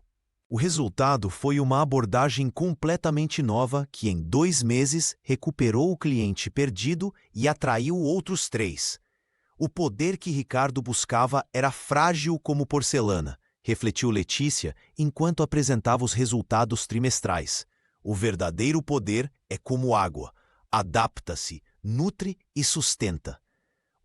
O resultado foi uma abordagem completamente nova que, em 2 meses, recuperou o cliente perdido e atraiu outros 3. O poder que Ricardo buscava era frágil como porcelana, refletiu Letícia enquanto apresentava os resultados trimestrais. O verdadeiro poder é como água. Adapta-se, nutre e sustenta.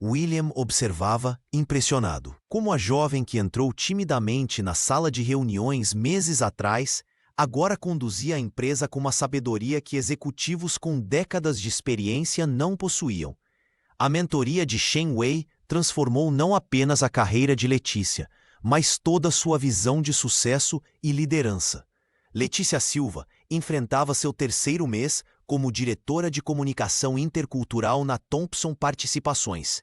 William observava, impressionado, como a jovem que entrou timidamente na sala de reuniões meses atrás, agora conduzia a empresa com uma sabedoria que executivos com décadas de experiência não possuíam. A mentoria de Shen Wei transformou não apenas a carreira de Letícia, mas toda sua visão de sucesso e liderança. Letícia Silva enfrentava seu 3º mês como diretora de comunicação intercultural na Thomson Participações.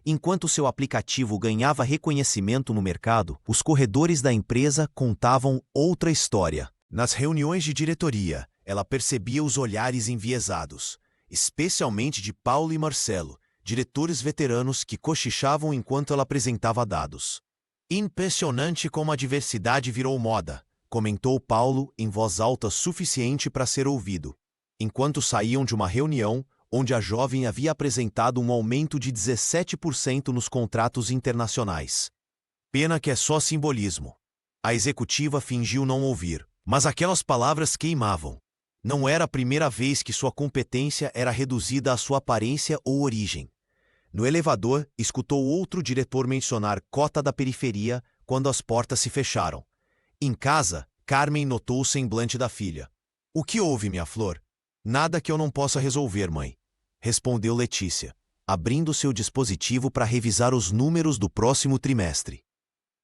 Enquanto seu aplicativo ganhava reconhecimento no mercado, os corredores da empresa contavam outra história. Nas reuniões de diretoria, ela percebia os olhares enviesados, especialmente de Paulo e Marcelo, diretores veteranos que cochichavam enquanto ela apresentava dados. Impressionante como a diversidade virou moda, comentou Paulo em voz alta suficiente para ser ouvido, enquanto saíam de uma reunião onde a jovem havia apresentado um aumento de 17% nos contratos internacionais. Pena que é só simbolismo. A executiva fingiu não ouvir, mas aquelas palavras queimavam. Não era a primeira vez que sua competência era reduzida à sua aparência ou origem. No elevador, escutou outro diretor mencionar cota da periferia quando as portas se fecharam. Em casa, Carmen notou o semblante da filha. O que houve, minha flor? Nada que eu não possa resolver, mãe, respondeu Letícia, abrindo seu dispositivo para revisar os números do próximo trimestre.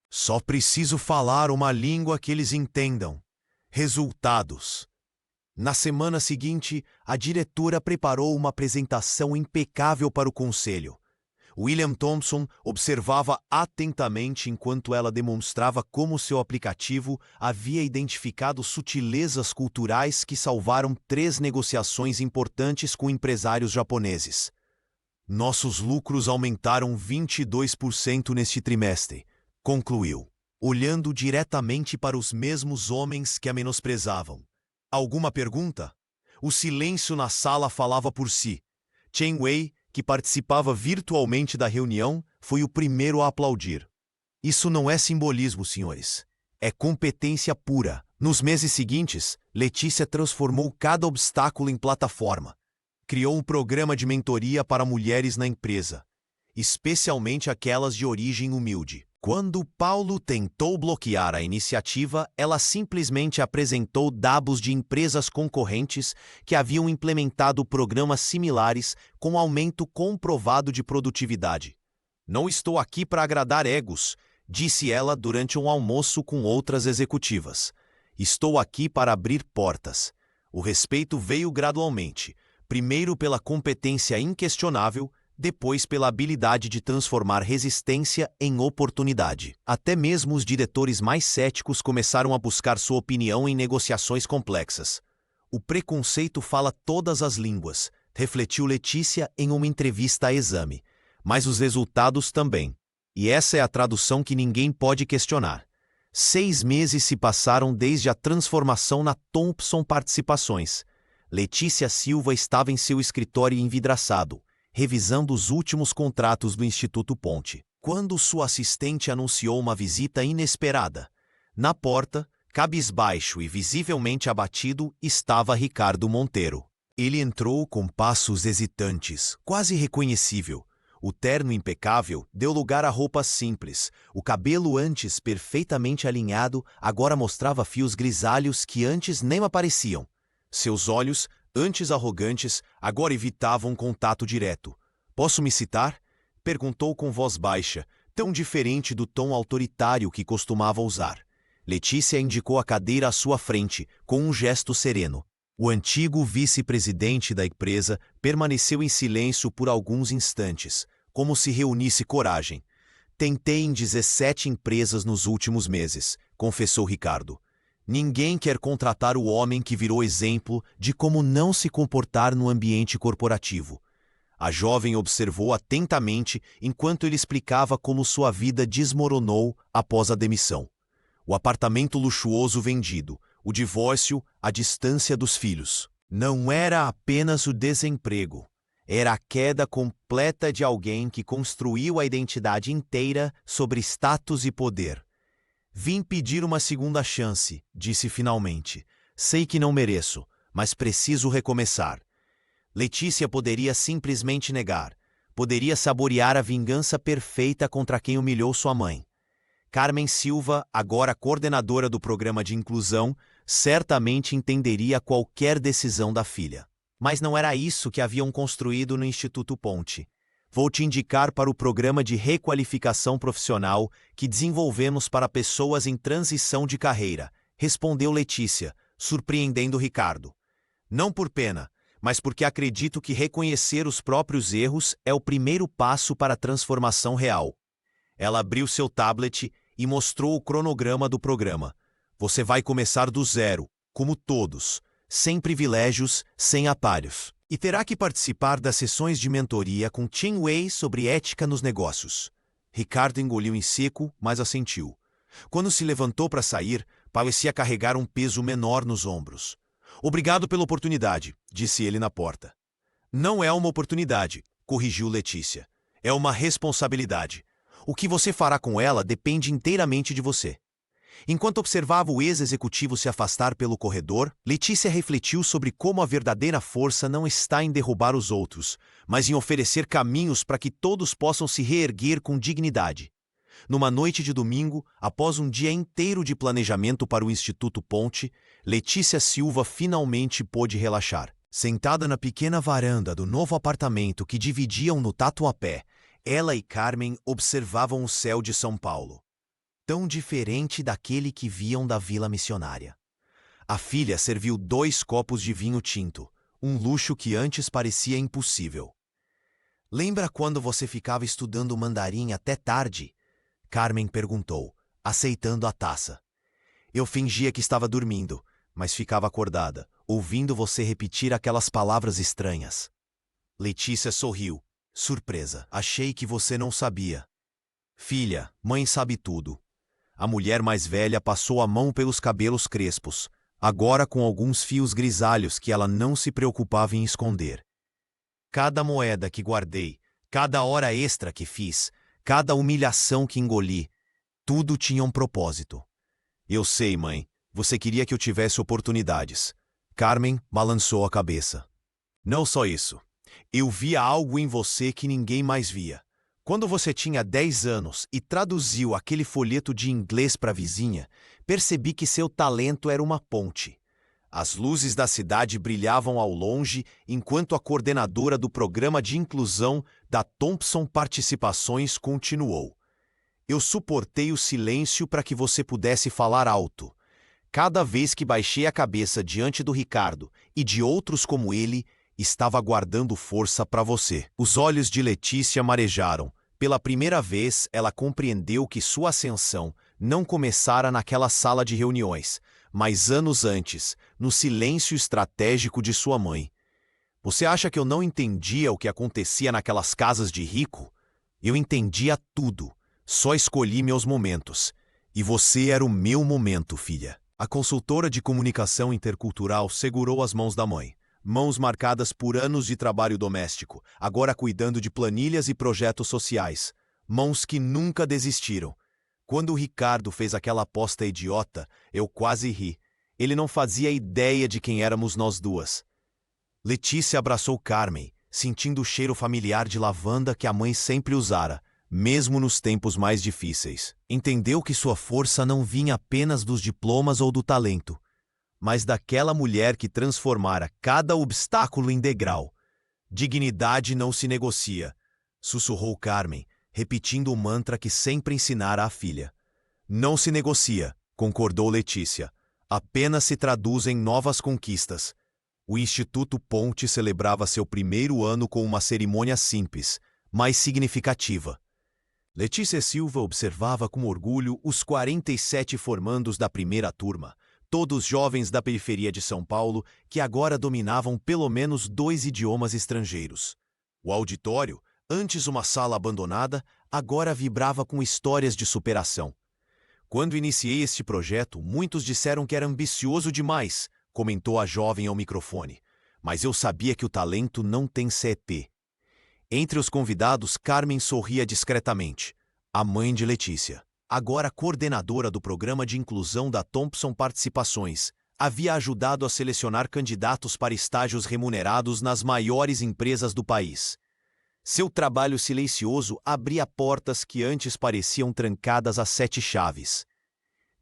Só preciso falar uma língua que eles entendam. Resultados. Na semana seguinte, a diretora preparou uma apresentação impecável para o conselho. William Thomson observava atentamente enquanto ela demonstrava como seu aplicativo havia identificado sutilezas culturais que salvaram 3 negociações importantes com empresários japoneses. Nossos lucros aumentaram 22% neste trimestre, concluiu, olhando diretamente para os mesmos homens que a menosprezavam. Alguma pergunta? O silêncio na sala falava por si. Chen Wei, que participava virtualmente da reunião, foi o primeiro a aplaudir. Isso não é simbolismo, senhores. É competência pura. Nos meses seguintes, Letícia transformou cada obstáculo em plataforma. Criou um programa de mentoria para mulheres na empresa, especialmente aquelas de origem humilde. Quando Paulo tentou bloquear a iniciativa, ela simplesmente apresentou dados de empresas concorrentes que haviam implementado programas similares com aumento comprovado de produtividade. Não estou aqui para agradar egos, disse ela durante um almoço com outras executivas. Estou aqui para abrir portas. O respeito veio gradualmente, primeiro pela competência inquestionável, depois pela habilidade de transformar resistência em oportunidade. Até mesmo os diretores mais céticos começaram a buscar sua opinião em negociações complexas. O preconceito fala todas as línguas, refletiu Letícia em uma entrevista a Exame. Mas os resultados também. E essa é a tradução que ninguém pode questionar. 6 meses se passaram desde a transformação na Thompson Participações. Letícia Silva estava em seu escritório envidraçado, revisando os últimos contratos do Instituto Ponte, quando sua assistente anunciou uma visita inesperada. Na porta, cabisbaixo e visivelmente abatido, estava Ricardo Monteiro. Ele entrou com passos hesitantes, quase reconhecível. O terno impecável deu lugar a roupas simples. O cabelo antes perfeitamente alinhado agora mostrava fios grisalhos que antes nem apareciam. Seus olhos, antes arrogantes, agora evitavam contato direto. "Posso me citar?" perguntou com voz baixa, tão diferente do tom autoritário que costumava usar. Letícia indicou a cadeira à sua frente, com um gesto sereno. O antigo vice-presidente da empresa permaneceu em silêncio por alguns instantes, como se reunisse coragem. "Tentei em 17 empresas nos últimos meses", confessou Ricardo. "Ninguém quer contratar o homem que virou exemplo de como não se comportar no ambiente corporativo." A jovem observou atentamente enquanto ele explicava como sua vida desmoronou após a demissão. O apartamento luxuoso vendido, o divórcio, a distância dos filhos. Não era apenas o desemprego. Era a queda completa de alguém que construiu a identidade inteira sobre status e poder. "Vim pedir uma segunda chance", disse finalmente. "Sei que não mereço, mas preciso recomeçar." Letícia poderia simplesmente negar. Poderia saborear a vingança perfeita contra quem humilhou sua mãe. Carmen Silva, agora coordenadora do programa de inclusão, certamente entenderia qualquer decisão da filha. Mas não era isso que haviam construído no Instituto Ponte. "Vou te indicar para o programa de requalificação profissional que desenvolvemos para pessoas em transição de carreira", respondeu Letícia, surpreendendo Ricardo. "Não por pena, mas porque acredito que reconhecer os próprios erros é o primeiro passo para a transformação real." Ela abriu seu tablet e mostrou o cronograma do programa. "Você vai começar do zero, como todos, sem privilégios, sem atalhos. E terá que participar das sessões de mentoria com Tim Wei sobre ética nos negócios." Ricardo engoliu em seco, mas assentiu. Quando se levantou para sair, parecia carregar um peso menor nos ombros. "Obrigado pela oportunidade", disse ele na porta. "Não é uma oportunidade", corrigiu Letícia. "É uma responsabilidade. O que você fará com ela depende inteiramente de você." Enquanto observava o ex-executivo se afastar pelo corredor, Letícia refletiu sobre como a verdadeira força não está em derrubar os outros, mas em oferecer caminhos para que todos possam se reerguer com dignidade. Numa noite de domingo, após um dia inteiro de planejamento para o Instituto Ponte, Letícia Silva finalmente pôde relaxar. Sentada na pequena varanda do novo apartamento que dividiam no Tatuapé, ela e Carmen observavam o céu de São Paulo, tão diferente daquele que viam da Vila Missionária. A filha serviu 2 copos de vinho tinto, um luxo que antes parecia impossível. "Lembra quando você ficava estudando mandarim até tarde?" Carmen perguntou, aceitando a taça. "Eu fingia que estava dormindo, mas ficava acordada, ouvindo você repetir aquelas palavras estranhas." Letícia sorriu, surpresa. "Achei que você não sabia." "Filha, mãe sabe tudo." A mulher mais velha passou a mão pelos cabelos crespos, agora com alguns fios grisalhos que ela não se preocupava em esconder. "Cada moeda que guardei, cada hora extra que fiz, cada humilhação que engoli, tudo tinha um propósito." "Eu sei, mãe. Você queria que eu tivesse oportunidades." Carmen balançou a cabeça. "Não só isso. Eu via algo em você que ninguém mais via. Quando você tinha 10 anos e traduziu aquele folheto de inglês para a vizinha, percebi que seu talento era uma ponte. As luzes da cidade brilhavam ao longe enquanto a coordenadora do programa de inclusão da Thompson Participações continuou. Eu suportei o silêncio para que você pudesse falar alto. Cada vez que baixei a cabeça diante do Ricardo e de outros como ele, estava guardando força para você." Os olhos de Letícia marejaram. Pela primeira vez, ela compreendeu que sua ascensão não começara naquela sala de reuniões, mas anos antes, no silêncio estratégico de sua mãe. Você acha que eu não entendia o que acontecia naquelas casas de rico? Eu entendia tudo. Só escolhi meus momentos. E você era o meu momento, filha. A consultora de comunicação intercultural segurou as mãos da mãe. Mãos marcadas por anos de trabalho doméstico, agora cuidando de planilhas e projetos sociais. Mãos que nunca desistiram. Quando o Ricardo fez aquela aposta idiota, eu quase ri. Ele não fazia ideia de quem éramos nós duas. Letícia abraçou Carmen, sentindo o cheiro familiar de lavanda que a mãe sempre usara, mesmo nos tempos mais difíceis. Entendeu que sua força não vinha apenas dos diplomas ou do talento, mas daquela mulher que transformara cada obstáculo em degrau. Dignidade não se negocia, sussurrou Carmen, repetindo o mantra que sempre ensinara à filha. Não se negocia, concordou Letícia. Apenas se traduz em novas conquistas. O Instituto Ponte celebrava seu primeiro ano com uma cerimônia simples, mas significativa. Letícia Silva observava com orgulho os 47 formandos da primeira turma, todos jovens da periferia de São Paulo que agora dominavam pelo menos 2 idiomas estrangeiros. O auditório, antes uma sala abandonada, agora vibrava com histórias de superação. Quando iniciei este projeto, muitos disseram que era ambicioso demais, comentou a jovem ao microfone. Mas eu sabia que o talento não tem CEP. Entre os convidados, Carmen sorria discretamente. A mãe de Letícia, agora coordenadora do programa de inclusão da Thompson Participações, havia ajudado a selecionar candidatos para estágios remunerados nas maiores empresas do país. Seu trabalho silencioso abria portas que antes pareciam trancadas a 7 chaves.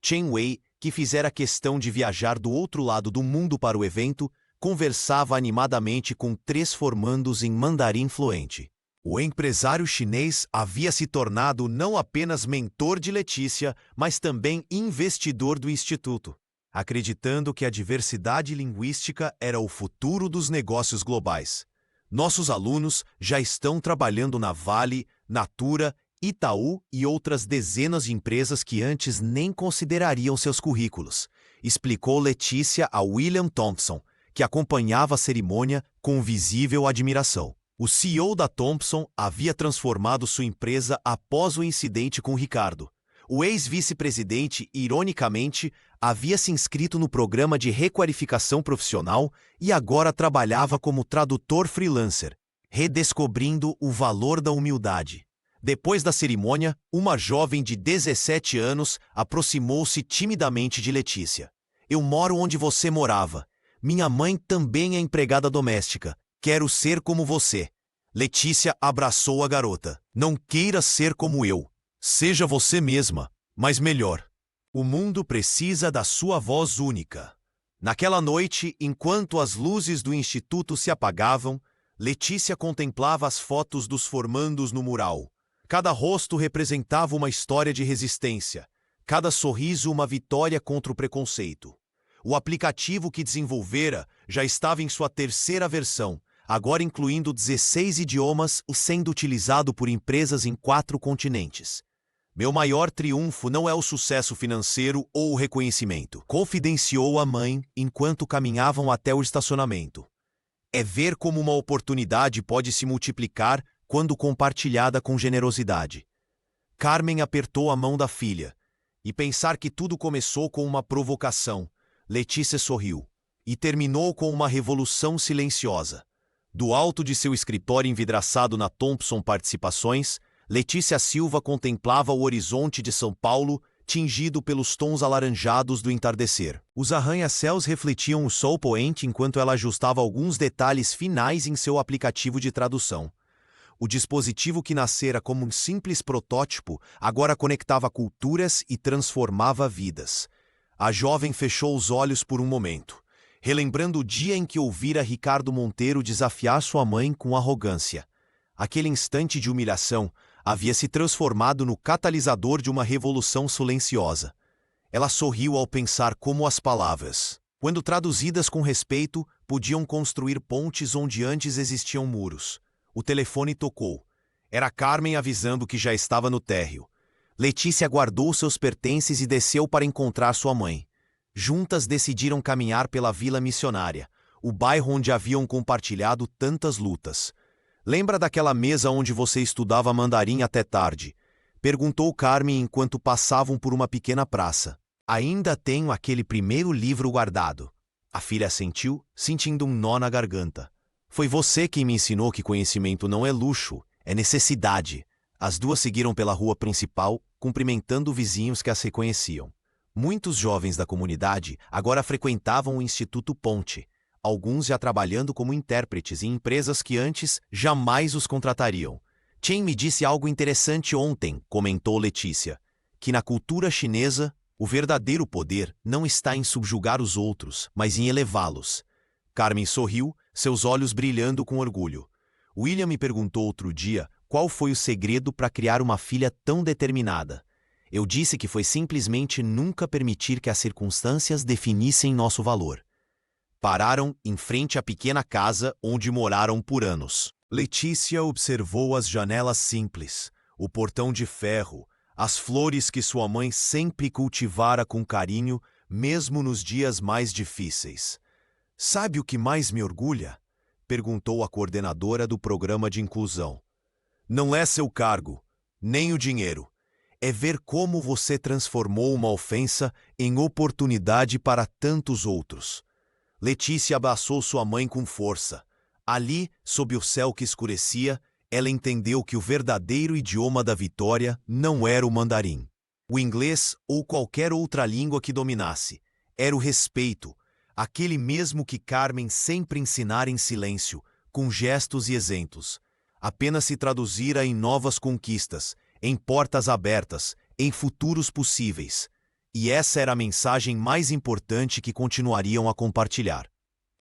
Chen Wei, que fizera questão de viajar do outro lado do mundo para o evento, conversava animadamente com 3 formandos em mandarim fluente. O empresário chinês havia se tornado não apenas mentor de Letícia, mas também investidor do instituto, acreditando que a diversidade linguística era o futuro dos negócios globais. Nossos alunos já estão trabalhando na Vale, Natura, Itaú e outras dezenas de empresas que antes nem considerariam seus currículos, explicou Letícia a William Thompson, que acompanhava a cerimônia com visível admiração. O CEO da Thompson havia transformado sua empresa após o incidente com Ricardo. O ex-vice-presidente, ironicamente, havia se inscrito no programa de requalificação profissional e agora trabalhava como tradutor freelancer, redescobrindo o valor da humildade. Depois da cerimônia, uma jovem de 17 anos aproximou-se timidamente de Letícia. Eu moro onde você morava. Minha mãe também é empregada doméstica. Quero ser como você. Letícia abraçou a garota. Não queira ser como eu. Seja você mesma, mas melhor. O mundo precisa da sua voz única. Naquela noite, enquanto as luzes do instituto se apagavam, Letícia contemplava as fotos dos formandos no mural. Cada rosto representava uma história de resistência, cada sorriso uma vitória contra o preconceito. O aplicativo que desenvolvera já estava em sua 3ª versão, agora incluindo 16 idiomas e sendo utilizado por empresas em 4 continentes. Meu maior triunfo não é o sucesso financeiro ou o reconhecimento, confidenciou a mãe enquanto caminhavam até o estacionamento. É ver como uma oportunidade pode se multiplicar quando compartilhada com generosidade. Carmen apertou a mão da filha, e pensar que tudo começou com uma provocação. Letícia sorriu, e terminou com uma revolução silenciosa. Do alto de seu escritório envidraçado na Thompson Participações, Letícia Silva contemplava o horizonte de São Paulo, tingido pelos tons alaranjados do entardecer. Os arranha-céus refletiam o sol poente enquanto ela ajustava alguns detalhes finais em seu aplicativo de tradução. O dispositivo que nascera como um simples protótipo agora conectava culturas e transformava vidas. A jovem fechou os olhos por um momento, relembrando o dia em que ouvira Ricardo Monteiro desafiar sua mãe com arrogância. Aquele instante de humilhação havia se transformado no catalisador de uma revolução silenciosa. Ela sorriu ao pensar como as palavras, quando traduzidas com respeito, podiam construir pontes onde antes existiam muros. O telefone tocou. Era Carmen avisando que já estava no térreo. Letícia guardou seus pertences e desceu para encontrar sua mãe. Juntas decidiram caminhar pela Vila Missionária, o bairro onde haviam compartilhado tantas lutas. Lembra daquela mesa onde você estudava mandarim até tarde? Perguntou Carmen enquanto passavam por uma pequena praça. Ainda tenho aquele primeiro livro guardado. A filha assentiu, sentindo um nó na garganta. Foi você quem me ensinou que conhecimento não é luxo, é necessidade. As duas seguiram pela rua principal, cumprimentando vizinhos que as reconheciam. Muitos jovens da comunidade agora frequentavam o Instituto Ponte, alguns já trabalhando como intérpretes em empresas que antes jamais os contratariam. Chen me disse algo interessante ontem, comentou Letícia, que na cultura chinesa, o verdadeiro poder não está em subjugar os outros, mas em elevá-los. Carmen sorriu, seus olhos brilhando com orgulho. William me perguntou outro dia qual foi o segredo para criar uma filha tão determinada. Eu disse que foi simplesmente nunca permitir que as circunstâncias definissem nosso valor. Pararam em frente à pequena casa onde moraram por anos. Letícia observou as janelas simples, o portão de ferro, as flores que sua mãe sempre cultivara com carinho, mesmo nos dias mais difíceis. Sabe o que mais me orgulha? Perguntou a coordenadora do programa de inclusão. Não é seu cargo, nem o dinheiro. É ver como você transformou uma ofensa em oportunidade para tantos outros. Letícia abraçou sua mãe com força. Ali, sob o céu que escurecia, ela entendeu que o verdadeiro idioma da vitória não era o mandarim, o inglês ou qualquer outra língua que dominasse. Era o respeito, aquele mesmo que Carmen sempre ensinara em silêncio, com gestos e exemplos. Apenas se traduzira em novas conquistas, em portas abertas, em futuros possíveis. E essa era a mensagem mais importante que continuariam a compartilhar.